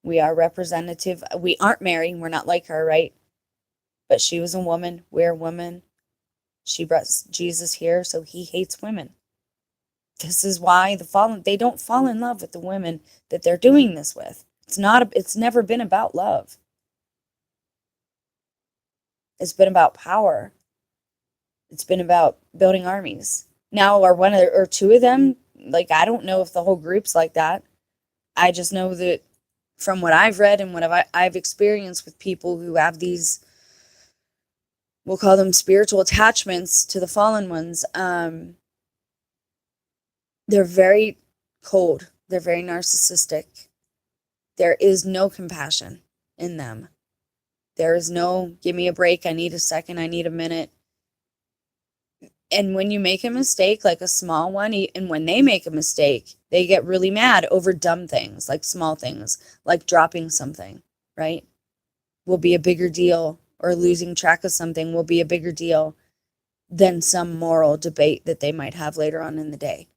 We are representative. We aren't Mary. We're not like her, right? But she was a woman. We're women. She brought Jesus here, so he hates women. This is why they don't fall in love with the women that they're doing this with. It's never been about love. It's been about power. It's been about building armies. Now, are one or two of them, like, I don't know if the whole group's like that. I just know that from what I've read and what I've experienced with people who have these, we'll call them spiritual attachments to the fallen ones, they're very cold. They're very narcissistic. There is no compassion in them. There is no, give me a break, I need a second, I need a minute. And when you make a mistake, like a small one, and when they make a mistake, they get really mad over dumb things, like small things, like dropping something, right? Will be a bigger deal, or losing track of something will be a bigger deal than some moral debate that they might have later on in the day.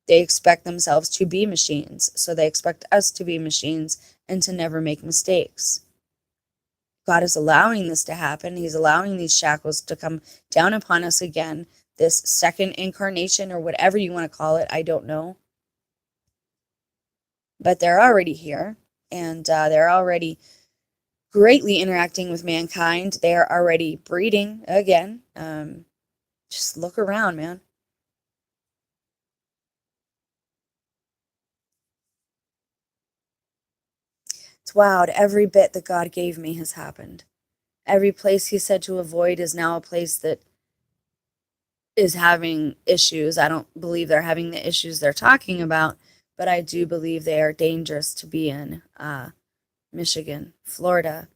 They expect themselves to be machines, so they expect us to be machines and to never make mistakes. God is allowing this to happen. He's allowing these shackles to come down upon us again, this second incarnation, or whatever you want to call it. I don't know. But they're already here, and they're already greatly interacting with mankind. They're already breeding again. Just look around, man. It's wild. Every bit that God gave me has happened. Every place he said to avoid is now a place that is having issues. I don't believe they're having the issues they're talking about, but I do believe they are dangerous to be in. Michigan, Florida,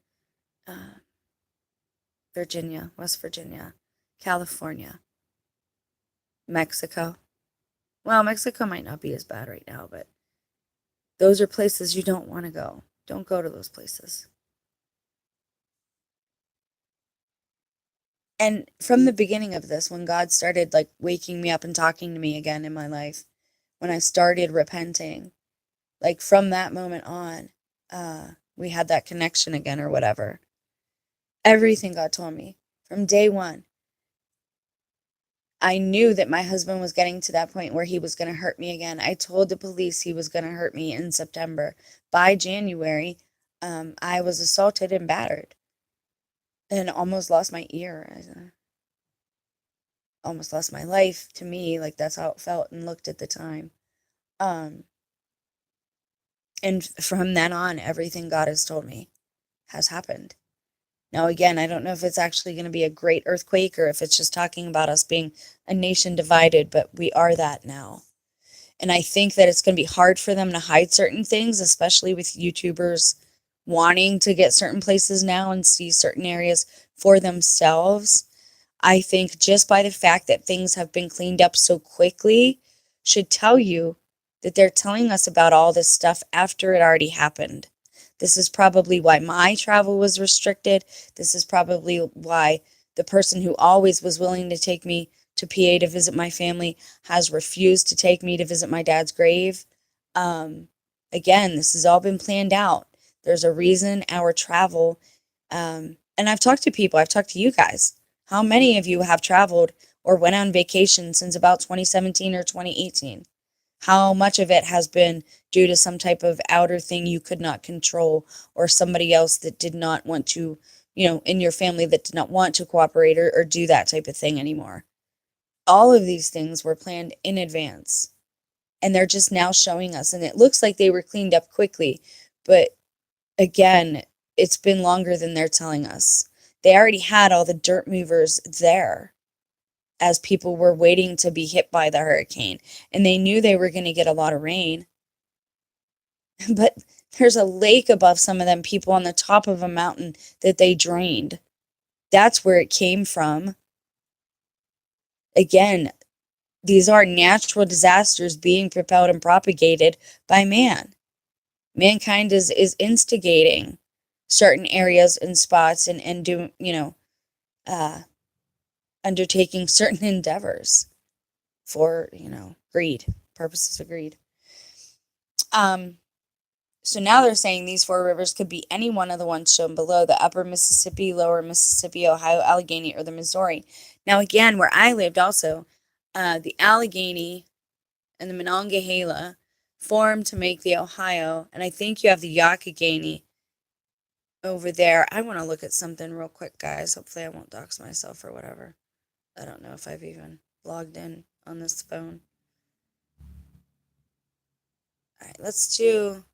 Virginia, West Virginia, California, Mexico. Well, Mexico might not be as bad right now, but those are places you don't want to go. Don't go to those places. And from the beginning of this, when God started like waking me up and talking to me again in my life, when I started repenting, like from that moment on, we had that connection again or whatever. Everything God told me from day one. I knew that my husband was getting to that point where he was going to hurt me again. I told the police he was going to hurt me in September. By January, I was assaulted and battered and almost lost my ear. Almost lost my life. To me, like, that's how it felt and looked at the time. And from then on, everything God has told me has happened. Now, again, I don't know if it's actually going to be a great earthquake or if it's just talking about us being a nation divided, but we are that now. And I think that it's going to be hard for them to hide certain things, especially with YouTubers wanting to get certain places now and see certain areas for themselves. I think just by the fact that things have been cleaned up so quickly should tell you that they're telling us about all this stuff after it already happened. This is probably why my travel was restricted. This is probably why the person who always was willing to take me to PA to visit my family has refused to take me to visit my dad's grave. Again, this has all been planned out. There's a reason our travel, and I've talked to people, I've talked to you guys. How many of you have traveled or went on vacation since about 2017 or 2018? How much of it has been due to some type of outer thing you could not control, or somebody else that did not want to, in your family that did not want to cooperate or do that type of thing anymore? All of these things were planned in advance, and they're just now showing us. And it looks like they were cleaned up quickly, but again, it's been longer than they're telling us. They already had all the dirt movers there as people were waiting to be hit by the hurricane, and they knew they were going to get a lot of rain. But there's a lake above some of them people on the top of a mountain that they drained. That's where it came from. Again, these are natural disasters being propelled and propagated by man. Mankind is instigating certain areas and spots and doing, undertaking certain endeavors for, greed, purposes of greed. So now they're saying these four rivers could be any one of the ones shown below: the upper Mississippi, lower Mississippi, Ohio, Allegheny, or the Missouri. Now again, where I lived also, the Allegheny and the Monongahela formed to make the Ohio, and I think you have the Youghiogheny over there. I want to look at something real quick, guys. Hopefully I won't dox myself or whatever. I don't know if I've even logged in on this phone. All right, let's do...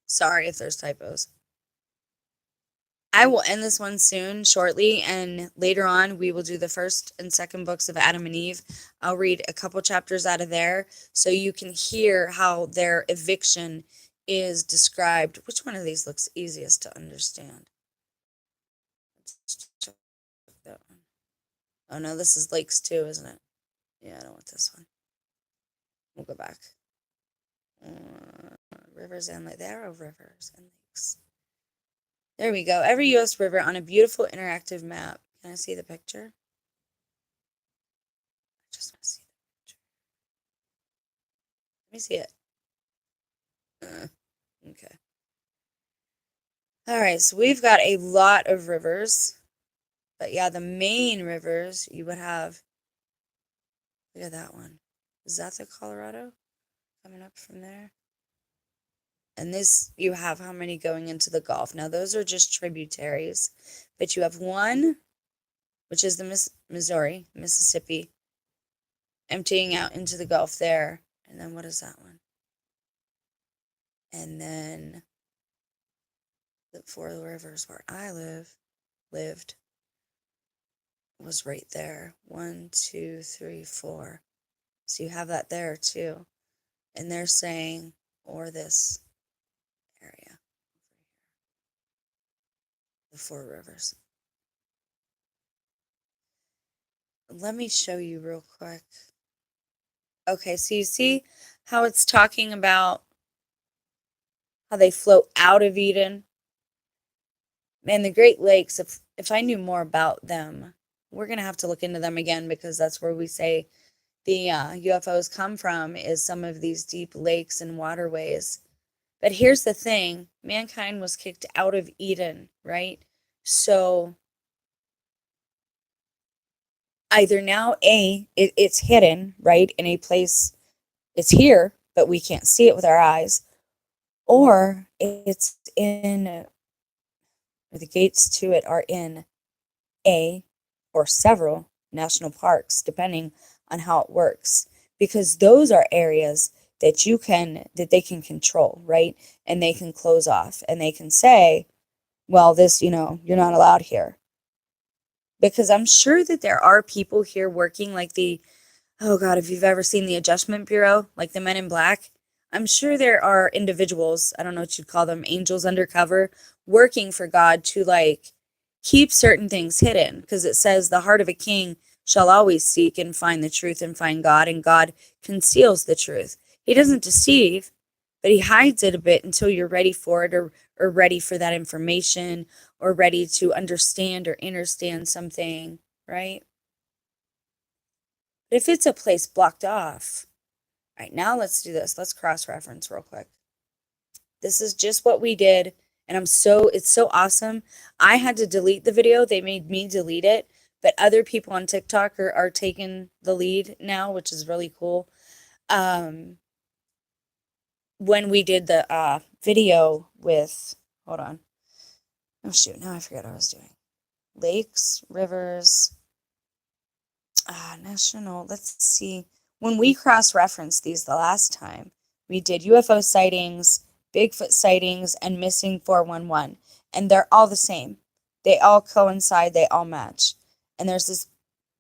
Sorry if there's typos. I will end this one soon, shortly, and later on we will do the first and second books of Adam and Eve. I'll read a couple chapters out of there so you can hear how their eviction is described. Which one of these looks easiest to understand? Let's check that one. Oh no, this is Lakes 2, isn't it? Yeah, I don't want this one. We'll go back. Rivers and lakes. There are rivers and lakes. There we go. Every U.S. river on a beautiful interactive map. Can I see the picture? I just want to see the picture. Let me see it. Okay. All right, so we've got a lot of rivers. But yeah, the main rivers you would have... Look at that one. Is that the Colorado? Coming up from there? And this, you have how many going into the Gulf. Now, those are just tributaries. But you have one, which is the Missouri, Mississippi, emptying out into the Gulf there. And then what is that one? And then the four rivers where I lived was right there. 1, 2, 3, 4. So you have that there too. And they're saying, or this area, the four rivers. Let me show you real quick. Okay, so you see how it's talking about how they flow out of Eden? Man, the Great Lakes, if I knew more about them, we're going to have to look into them again, because that's where we say the UFOs come from, is some of these deep lakes and waterways. But here's the thing. Mankind was kicked out of Eden, right? So either now, it's hidden, right, in a place, it's here, but we can't see it with our eyes, or it's in, or the gates to it are in a or several national parks, depending on how it works, because those are areas that they can control, right? And they can close off, and they can say, well, this, you're not allowed here. Because I'm sure that there are people here working like oh God, if you've ever seen the Adjustment Bureau, like the Men in Black, I'm sure there are individuals, I don't know what you'd call them, angels undercover, working for God to keep certain things hidden. Because it says the heart of a king shall always seek and find the truth and find God, and God conceals the truth. He doesn't deceive, but he hides it a bit until you're ready for it, or ready for that information, or ready to understand or understand something, right? But if it's a place blocked off, all right, now let's do this. Let's cross-reference real quick. This is just what we did, and it's so awesome. I had to delete the video. They made me delete it, but other people on TikTok are taking the lead now, which is really cool. When we did the video with, hold on. Oh shoot, now I forget what I was doing. Lakes, rivers, national, let's see. When we cross-referenced these the last time, we did UFO sightings, Bigfoot sightings, and missing 411. And they're all the same. They all coincide, they all match. And there's this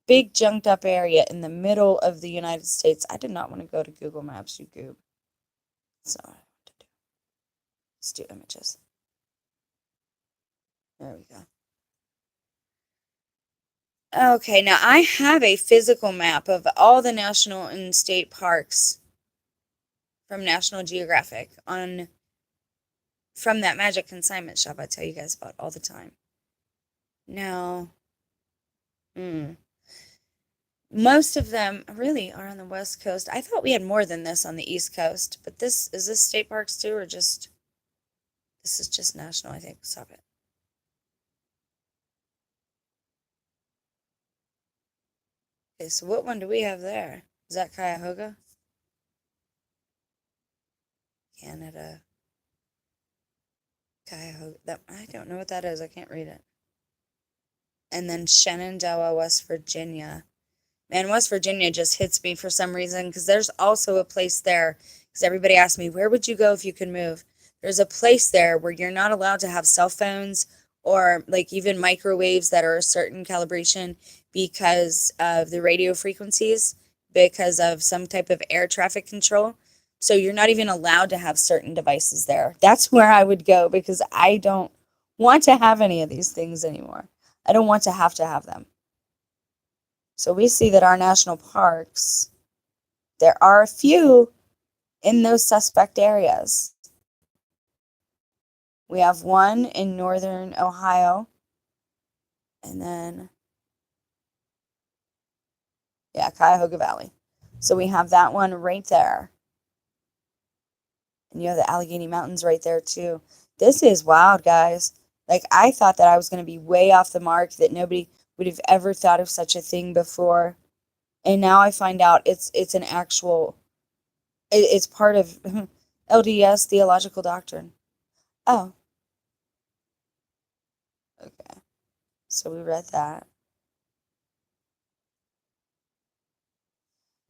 big junked up area in the middle of the United States. I did not want to go to Google Maps, you goob. So let's do images. There we go. Okay, now I have a physical map of all the national and state parks from National Geographic from that magic consignment shop I tell you guys about all the time. Now, most of them really are on the West Coast. I thought we had more than this on the East Coast, but is this state parks too, or this is just national, I think. Stop it. Okay, so what one do we have there? Is that Cuyahoga? Canada. Cuyahoga. I don't know what that is. I can't read it. And then Shenandoah, West Virginia. Man, West Virginia just hits me for some reason, because there's also a place there, because everybody asked me, where would you go if you could move? There's a place there where you're not allowed to have cell phones or like even microwaves that are a certain calibration because of the radio frequencies, because of some type of air traffic control. So you're not even allowed to have certain devices there. That's where I would go, because I don't want to have any of these things anymore. I don't want to have them. So we see that our national parks, there are a few in those suspect areas. We have one in northern Ohio, and then, yeah, Cuyahoga Valley. So we have that one right there. And you have the Allegheny Mountains right there too. This is wild, guys. Like, I thought that I was going to be way off the mark, that nobody would have ever thought of such a thing before. And now I find out it's an actual, it's part of LDS theological doctrine. Oh. Okay. So we read that.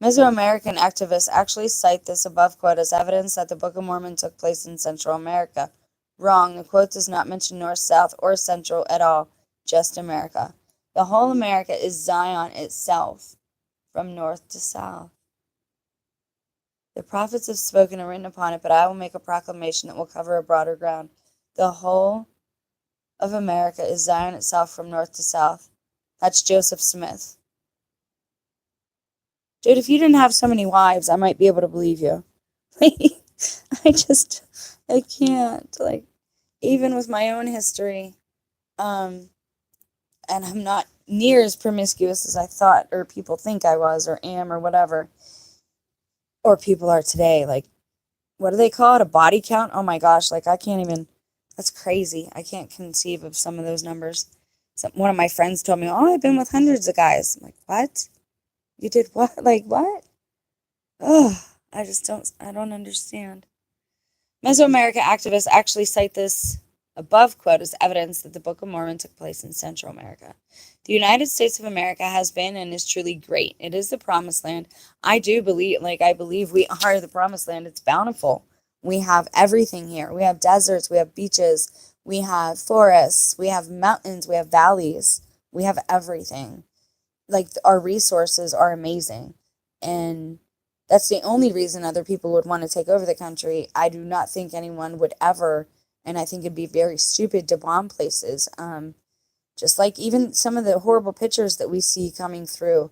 Mesoamerican activists actually cite this above quote as evidence that the Book of Mormon took place in Central America. Wrong. The quote does not mention North, South, or Central at all, just America. The whole America is Zion itself, from north to south. The prophets have spoken and written upon it, but I will make a proclamation that will cover a broader ground. The whole of America is Zion itself, from north to south. That's Joseph Smith. Dude, if you didn't have so many wives, I might be able to believe you. I can't. Like, even with my own history, and I'm not near as promiscuous as I thought, or people think I was, or am, or whatever, or people are today. Like, what do they call it? A body count? Oh my gosh, like, I can't even, that's crazy. I can't conceive of some of those numbers. One of my friends told me, oh, I've been with hundreds of guys. I'm like, what? You did what? Like, what? Oh, I don't understand. Mesoamerica activists actually cite this above quote as evidence that the Book of Mormon took place in Central America. The United States of America has been and is truly great. It is the promised land. I believe we are the promised land. It's bountiful. We have everything here. We have deserts, we have beaches, we have forests, we have mountains, we have valleys. We have everything. Like, our resources are amazing. And that's the only reason other people would want to take over the country. I do not think anyone would ever, and I think it'd be very stupid to bomb places. Just like even some of the horrible pictures that we see coming through.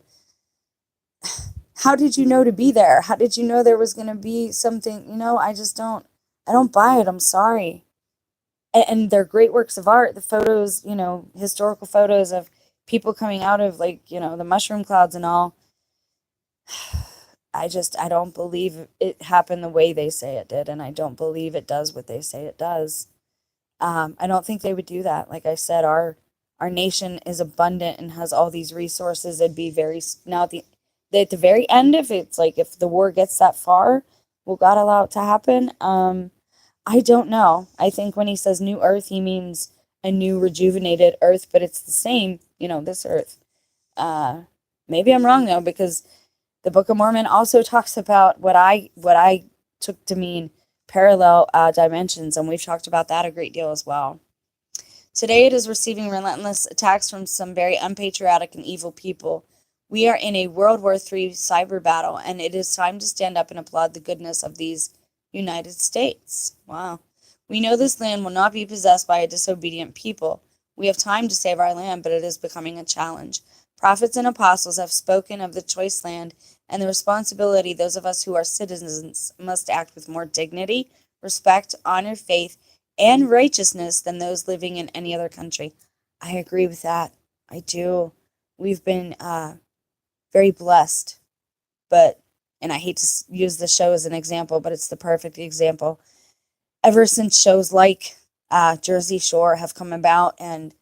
How did you know to be there? How did you know there was going to be something? I don't buy it. I'm sorry. And they're great works of art. The photos, historical photos of people coming out of the mushroom clouds and all. I don't believe it happened the way they say it did. And I don't believe it does what they say it does. I don't think they would do that. Like I said, our nation is abundant and has all these resources. It'd be now at the very end, if the war gets that far, will God allow it to happen? I don't know. I think when he says new earth, he means a new rejuvenated earth, but it's the same, this earth. Maybe I'm wrong though, because the Book of Mormon also talks about what I took to mean parallel dimensions, and we've talked about that a great deal as well. Today it is receiving relentless attacks from some very unpatriotic and evil people. We are in a World War III cyber battle, and it is time to stand up and applaud the goodness of these United States. Wow. We know this land will not be possessed by a disobedient people. We have time to save our land, but it is becoming a challenge. Prophets and apostles have spoken of the choice land and the responsibility those of us who are citizens must act with more dignity, respect, honor, faith, and righteousness than those living in any other country. I agree with that. I do. We've been very blessed, and I hate to use the show as an example, but it's the perfect example. Ever since shows like Jersey Shore have come about, and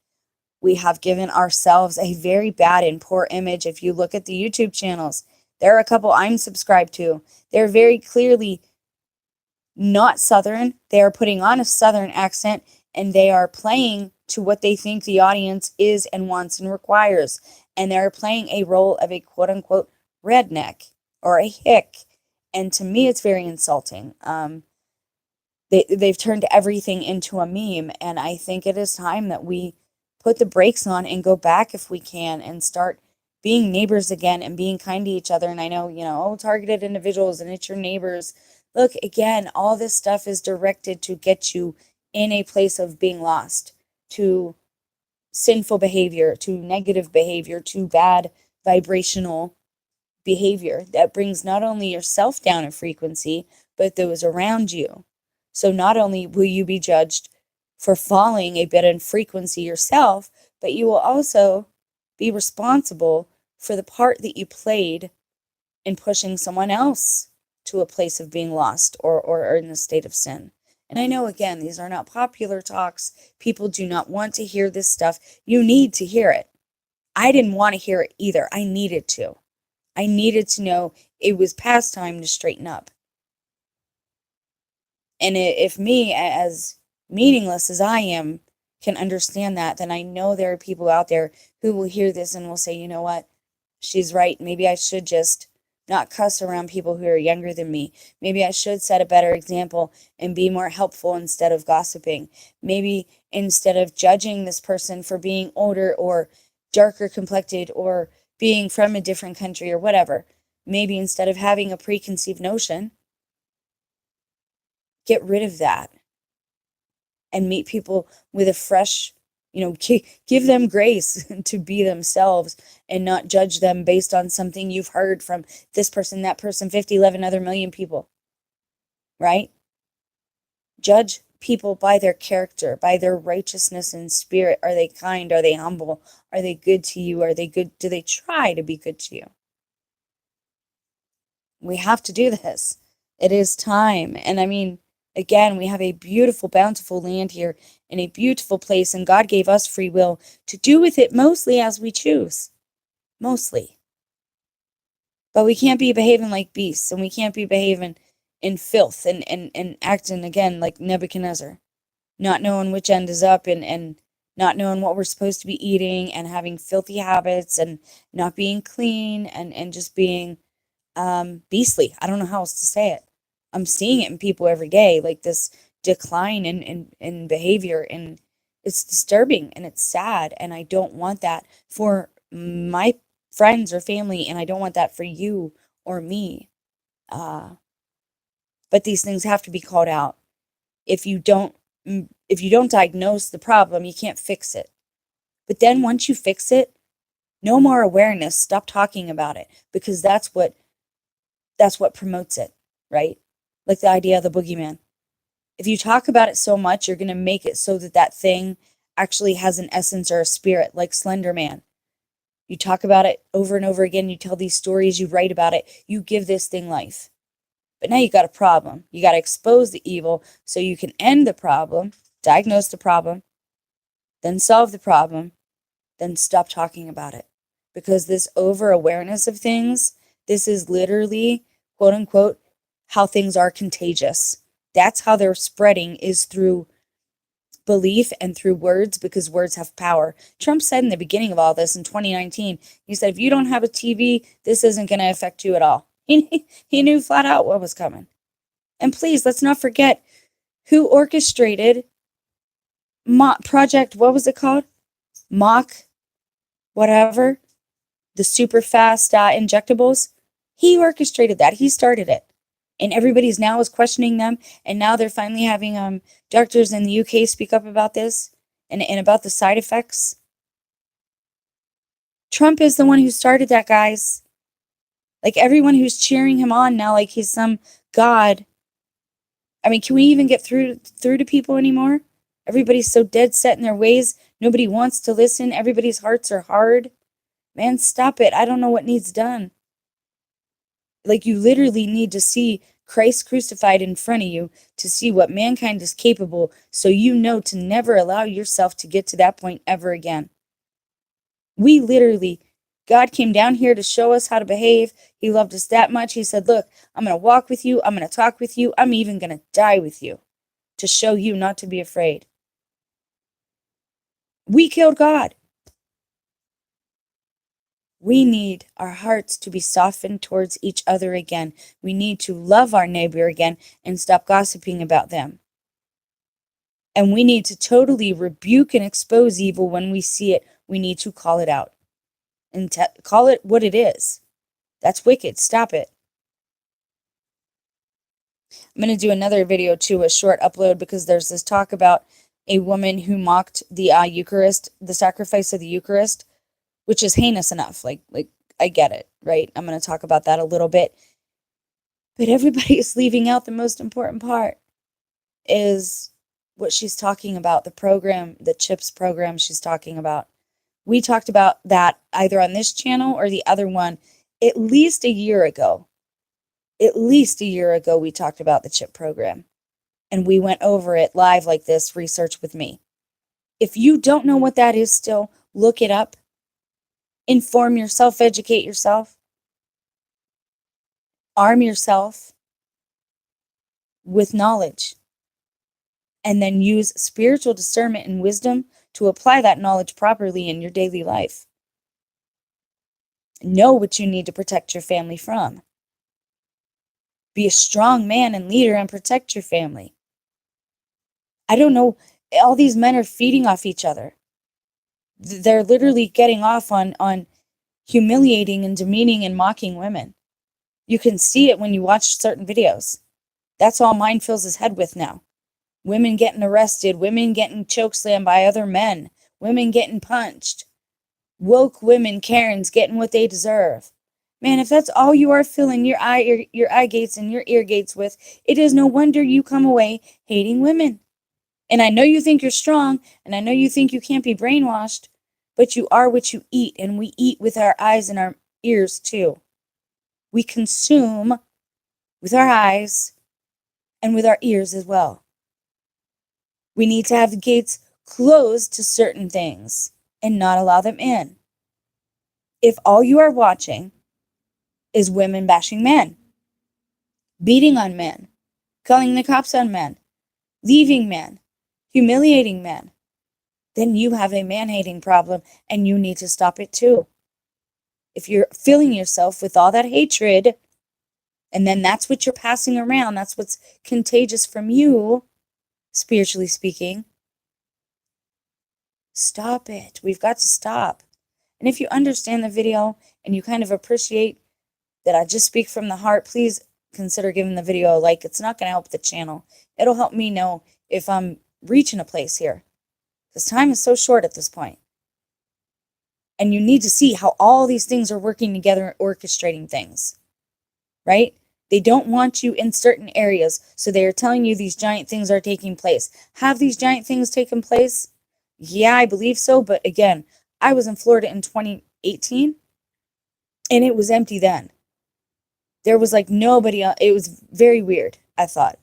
we have given ourselves a very bad and poor image. If you look at the YouTube channels, there are a couple I'm subscribed to. They're very clearly not Southern. They are putting on a Southern accent, and they are playing to what they think the audience is and wants and requires. And they're playing a role of a quote unquote redneck or a hick. And to me, it's very insulting. They've turned everything into a meme. And I think it is time that we put the brakes on and go back if we can and start being neighbors again and being kind to each other. And I know, targeted individuals and it's your neighbors. Look, again, all this stuff is directed to get you in a place of being lost, to sinful behavior, to negative behavior, to bad vibrational behavior that brings not only yourself down in frequency, but those around you. So not only will you be judged for falling a bit in frequency yourself, but you will also be responsible for the part that you played in pushing someone else to a place of being lost or in a state of sin. And I know, again, these are not popular talks. People do not want to hear this stuff. You need to hear it. I didn't want to hear it either. I needed to. I needed to know it was past time to straighten up. And if me, as meaningless as I am, can understand that, then I know there are people out there who will hear this and will say, you know what? She's right. Maybe I should just not cuss around people who are younger than me. Maybe I should set a better example and be more helpful instead of gossiping. Maybe instead of judging this person for being older or darker complected or being from a different country or whatever, maybe instead of having a preconceived notion, get rid of that and meet people with a fresh, give them grace to be themselves and not judge them based on something you've heard from this person, that person, 50, 11 other million people, right? Judge people by their character, by their righteousness and spirit. Are they kind? Are they humble? Are they good to you? Are they good? Do they try to be good to you? We have to do this. It is time. And I mean, again, we have a beautiful, bountiful land here in a beautiful place, and God gave us free will to do with it mostly as we choose. Mostly. But we can't be behaving like beasts, and we can't be behaving in filth and acting again like Nebuchadnezzar, not knowing which end is up and not knowing what we're supposed to be eating and having filthy habits and not being clean and just being beastly. I don't know how else to say it. I'm seeing it in people every day, like this decline in behavior, and it's disturbing and it's sad, and I don't want that for my friends or family, and I don't want that for you or me. But these things have to be called out. If you don't diagnose the problem, you can't fix it. But then once you fix it, no more awareness. Stop talking about it, because that's what promotes it, right? Like the idea of the boogeyman. If you talk about it so much, you're going to make it so that that thing actually has an essence or a spirit, like Slender Man. You talk about it over and over again. You tell these stories, you write about it, you give this thing life. But now you got a problem. You got to expose the evil so you can end the problem, diagnose the problem, then solve the problem, then stop talking about it. Because this over awareness of things, this is literally, quote unquote, how things are contagious. That's how they're spreading, is through belief and through words, because words have power. Trump said in the beginning of all this in 2019, he said, if you don't have a TV, this isn't going to affect you at all. He knew flat out what was coming. And please, let's not forget who orchestrated Project, what was it called? Mock, whatever, the super fast injectables. He orchestrated that. He started it. And everybody's now is questioning them. And now they're finally having doctors in the UK speak up about this and about the side effects. Trump is the one who started that, guys. Like, everyone who's cheering him on now, like he's some god. I mean, can we even get through to people anymore? Everybody's so dead set in their ways. Nobody wants to listen. Everybody's hearts are hard. Man, stop it. I don't know what needs done. Like, you literally need to see Christ crucified in front of you to see what mankind is capable, so you know to never allow yourself to get to that point ever again. We literally, God came down here to show us how to behave. He loved us that much. He said, look, I'm going to walk with you. I'm going to talk with you. I'm even going to die with you to show you not to be afraid. We killed God. We need our hearts to be softened towards each other again. We need to love our neighbor again and stop gossiping about them. And we need to totally rebuke and expose evil when we see it. We need to call it out and call it what it is. That's wicked. Stop it. I'm going to do another video too, a short upload, because there's this talk about a woman who mocked the Eucharist, the sacrifice of the Eucharist, which is heinous enough. Like I get it, right? I'm going to talk about that a little bit. But everybody is leaving out the most important part, is what she's talking about, the program, the CHIPS program she's talking about. We talked about that either on this channel or the other one at least a year ago. At least a year ago, we talked about the CHIP program. And we went over it live like this, research with me. If you don't know what that is still, look it up. Inform yourself, educate yourself. Arm yourself with knowledge. And then use spiritual discernment and wisdom to apply that knowledge properly in your daily life. Know what you need to protect your family from. Be a strong man and leader and protect your family. I don't know, all these men are feeding off each other. They're literally getting off on humiliating and demeaning and mocking women. You can see it when you watch certain videos. That's all mine fills his head with now. Women getting arrested, women getting chokeslammed by other men, women getting punched, woke women, Karens, getting what they deserve. Man, if that's all you are filling your eye gates and your ear gates with, it is no wonder you come away hating women. And I know you think you're strong, and I know you think you can't be brainwashed, but you are what you eat, and we eat with our eyes and our ears too. We consume with our eyes and with our ears as well. We need to have the gates closed to certain things and not allow them in. If all you are watching is women bashing men, beating on men, calling the cops on men, leaving men, humiliating men, then you have a man-hating problem and you need to stop it too. If you're filling yourself with all that hatred, and then that's what you're passing around, that's what's contagious from you, spiritually speaking, stop it. We've got to stop. And if you understand the video and you kind of appreciate that I just speak from the heart, please consider giving the video a like. It's not going to help the channel. It'll help me know if I'm reaching a place here, because time is so short at this point. And you need to see how all these things are working together and orchestrating things, right? They don't want you in certain areas, so they are telling you these giant things are taking place. Have these giant things taken place? Yeah, I believe so, but again, I was in Florida in 2018, and it was empty then. There was like nobody else. It was very weird, I thought.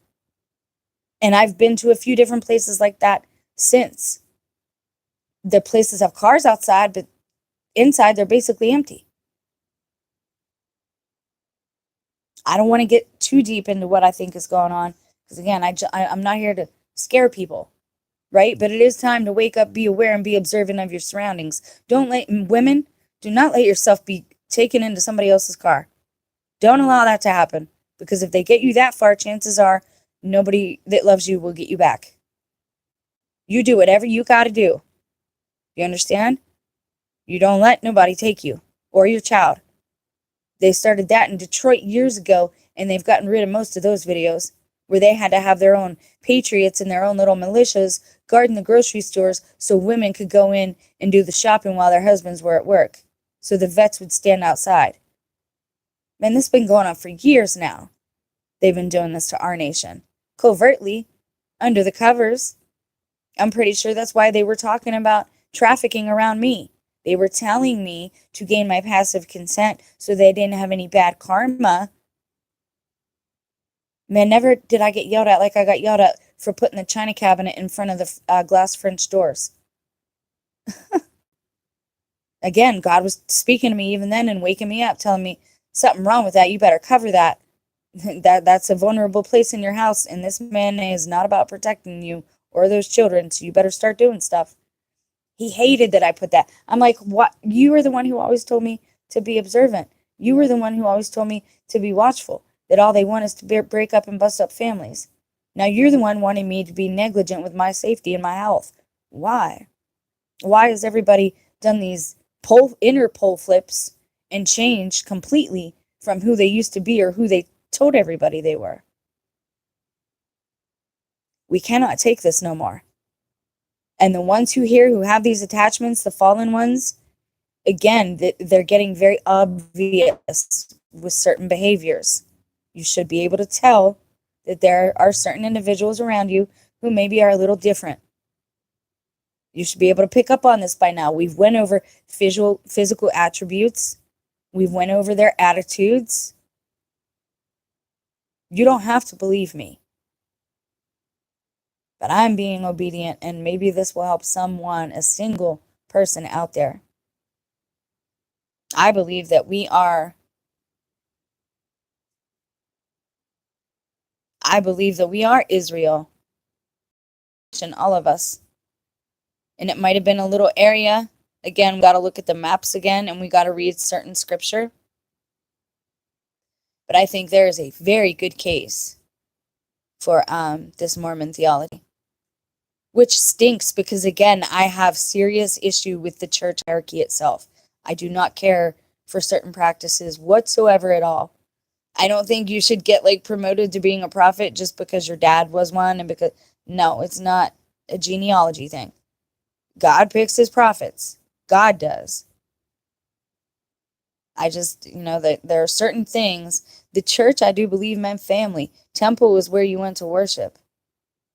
And I've been to a few different places like that since. The places have cars outside, but inside they're basically empty. I don't want to get too deep into what I think is going on, because again, I'm not here to scare people, right? But it is time to wake up, be aware, and be observant of your surroundings. Don't let women, do not let yourself be taken into somebody else's car. Don't allow that to happen, because if they get you that far, chances are nobody that loves you will get you back. You do whatever you got to do. You understand? You don't let nobody take you or your child. They started that in Detroit years ago, and they've gotten rid of most of those videos where they had to have their own patriots and their own little militias guarding the grocery stores so women could go in and do the shopping while their husbands were at work. So the vets would stand outside. Man, this has been going on for years now. They've been doing this to our nation. Covertly, under the covers. I'm pretty sure that's why they were talking about trafficking around me. They were telling me to gain my passive consent so they didn't have any bad karma. Man, never did I get yelled at like I got yelled at for putting the china cabinet in front of the glass French doors. Again, God was speaking to me even then and waking me up, telling me something wrong with that. You better cover that. That's a vulnerable place in your house, and this man is not about protecting you or those children, so you better start doing stuff. He hated that I put that. I'm like, what? You were the one who always told me to be observant. You were the one who always told me to be watchful, that all they want is to break up and bust up families. Now you're the one wanting me to be negligent with my safety and my health. Why? Why has everybody done these inner pole flips and changed completely from who they used to be or who they told everybody they were? We cannot take this no more. And the ones who have these attachments, the fallen ones, again, they're getting very obvious with certain behaviors. You should be able to tell that there are certain individuals around you who maybe are a little different. You should be able to pick up on this by now. We've went over physical attributes. We've went over their attitudes. You don't have to believe me. But I'm being obedient, and maybe this will help someone, a single person out there. I believe that we are Israel, and all of us. And it might have been a little area. Again, we got to look at the maps again, and we got to read certain scripture. But I think there is a very good case for this Mormon theology, which stinks because, again, I have serious issue with the church hierarchy itself. I do not care for certain practices whatsoever at all. I don't think you should get like promoted to being a prophet just because your dad was one, and because no, it's not a genealogy thing. God picks his prophets. God does. I just, that there are certain things. The church, I do believe, meant family. Temple was where you went to worship.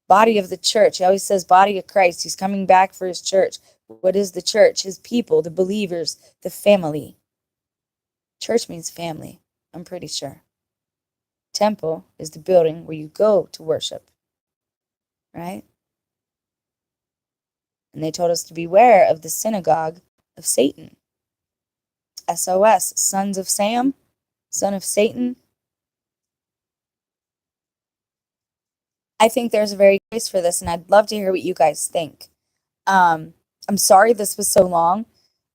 Body of the church. He always says body of Christ. He's coming back for his church. What is the church? His people, the believers, the family. Church means family, I'm pretty sure. Temple is the building where you go to worship, right? And they told us to beware of the synagogue of Satan. SOS, sons of Sam, son of Satan. I think there's a very case for this, and I'd love to hear what you guys think. I'm sorry this was so long.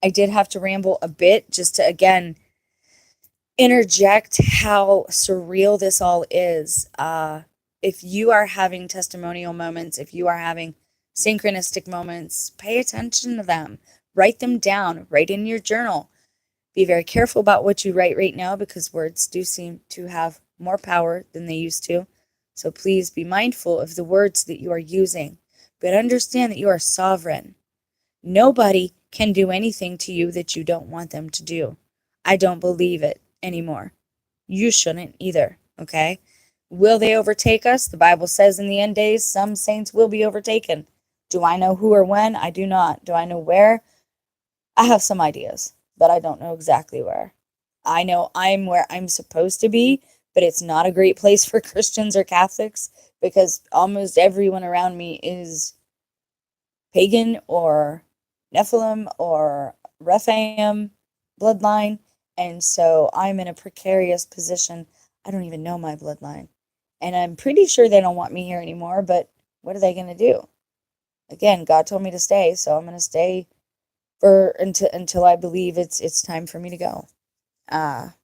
I did have to ramble a bit just to, again, interject how surreal this all is. If you are having testimonial moments, if you are having synchronistic moments, pay attention to them. Write them down. Write in your journal. Be very careful about what you write right now, because words do seem to have more power than they used to. So please be mindful of the words that you are using, but understand that you are sovereign. Nobody can do anything to you that you don't want them to do. I don't believe it anymore. You shouldn't either, okay? Will they overtake us? The Bible says in the end days, some saints will be overtaken. Do I know who or when? I do not. Do I know where? I have some ideas, but I don't know exactly where. I know I'm where I'm supposed to be, but it's not a great place for Christians or Catholics because almost everyone around me is pagan or Nephilim or Rephaim bloodline. And so I'm in a precarious position. I don't even know my bloodline. And I'm pretty sure they don't want me here anymore, but what are they going to do? Again, God told me to stay, so I'm going to stay for until I believe it's time for me to go. I've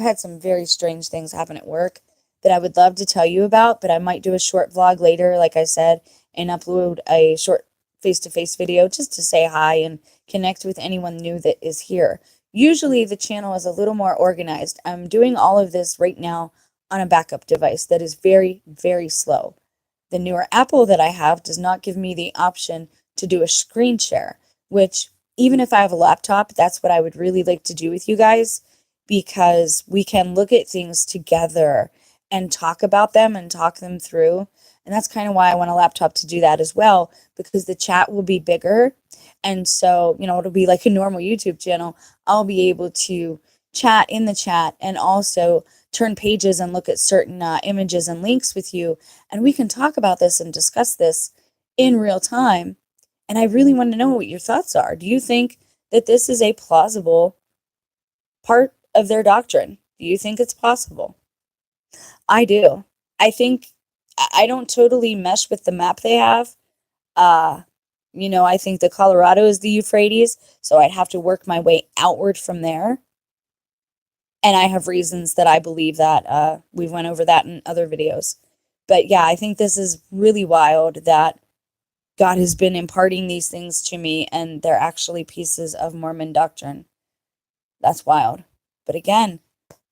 had some very strange things happen at work that I would love to tell you about, but I might do a short vlog later, like I said, and upload a short face-to-face video just to say hi and connect with anyone new that is here. Usually the channel is a little more organized. I'm doing all of this right now on a backup device that is very, very slow. The newer Apple that I have does not give me the option to do a screen share, which even if I have a laptop, that's what I would really like to do with you guys because we can look at things together and talk about them and talk them through. And that's kind of why I want a laptop to do that as well, because the chat will be bigger. And so, it'll be like a normal YouTube channel. I'll be able to chat in the chat and also turn pages and look at certain images and links with you. And we can talk about this and discuss this in real time. And I really want to know what your thoughts are. Do you think that this is a plausible part of their doctrine? Do you think it's possible? I do. I think I don't totally mesh with the map they have. I think the Colorado is the Euphrates, so I'd have to work my way outward from there. And I have reasons that I believe that. We've went over that in other videos. But yeah, I think this is really wild that God has been imparting these things to me, and they're actually pieces of Mormon doctrine. That's wild. But again,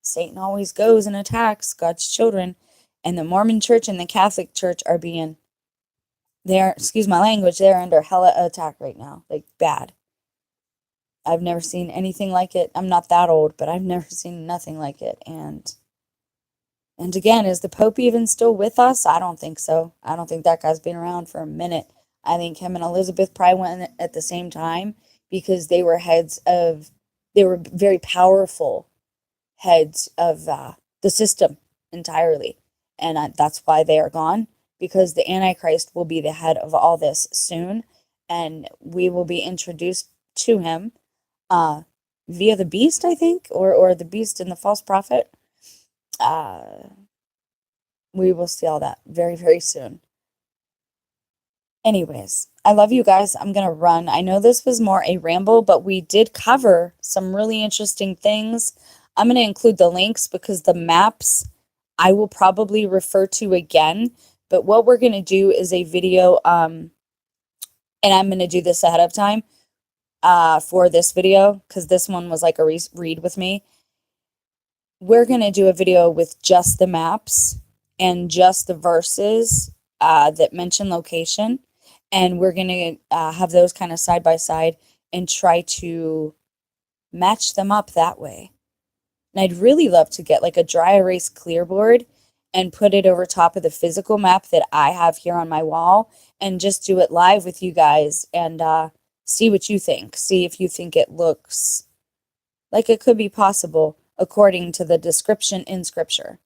Satan always goes and attacks God's children, and the Mormon church and the Catholic church are excuse my language, they're under hella attack right now, like bad. I've never seen anything like it. I'm not that old, but I've never seen nothing like it. And again, is the Pope even still with us? I don't think so. I don't think that guy's been around for a minute. I think him and Elizabeth probably went at the same time because they were very powerful heads of the system entirely. And that's why they are gone, because the Antichrist will be the head of all this soon. And we will be introduced to him via the beast, I think, or the beast and the false prophet. We will see all that very, very soon. Anyways, I love you guys. I'm going to run. I know this was more a ramble, but we did cover some really interesting things. I'm going to include the links because the maps I will probably refer to again. But what we're going to do is a video, and I'm going to do this ahead of time for this video because this one was like a read with me. We're going to do a video with just the maps and just the verses that mention location. And we're going to have those kind of side by side and try to match them up that way. And I'd really love to get like a dry erase clearboard and put it over top of the physical map that I have here on my wall and just do it live with you guys and see what you think. See if you think it looks like it could be possible according to the description in Scripture.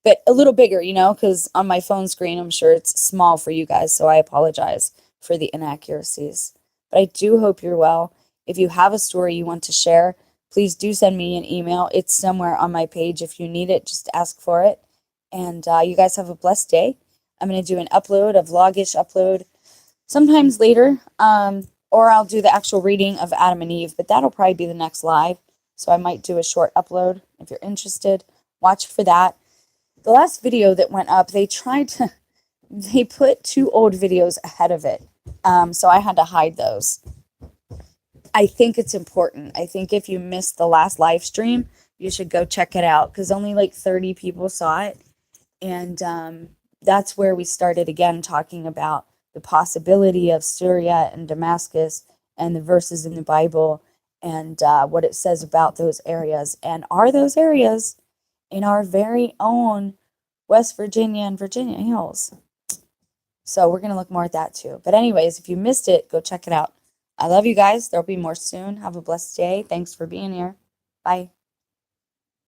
But a little bigger, because on my phone screen, I'm sure it's small for you guys, so I apologize for the inaccuracies. But I do hope you're well. If you have a story you want to share, please do send me an email. It's somewhere on my page. If you need it, just ask for it. And you guys have a blessed day. I'm going to do an upload, a vlogish upload, sometimes later, or I'll do the actual reading of Adam and Eve, but that'll probably be the next live. So I might do a short upload. If you're interested, watch for that. The last video that went up, they put 2 old videos ahead of it. So I had to hide those. I think it's important. I think if you missed the last live stream, you should go check it out because only like 30 people saw it. And that's where we started again talking about the possibility of Syria and Damascus and the verses in the Bible and what it says about those areas. And are those areas in our very own West Virginia and Virginia Hills? So we're going to look more at that too. But anyways, if you missed it, go check it out. I love you guys. There'll be more soon. Have a blessed day. Thanks for being here. Bye.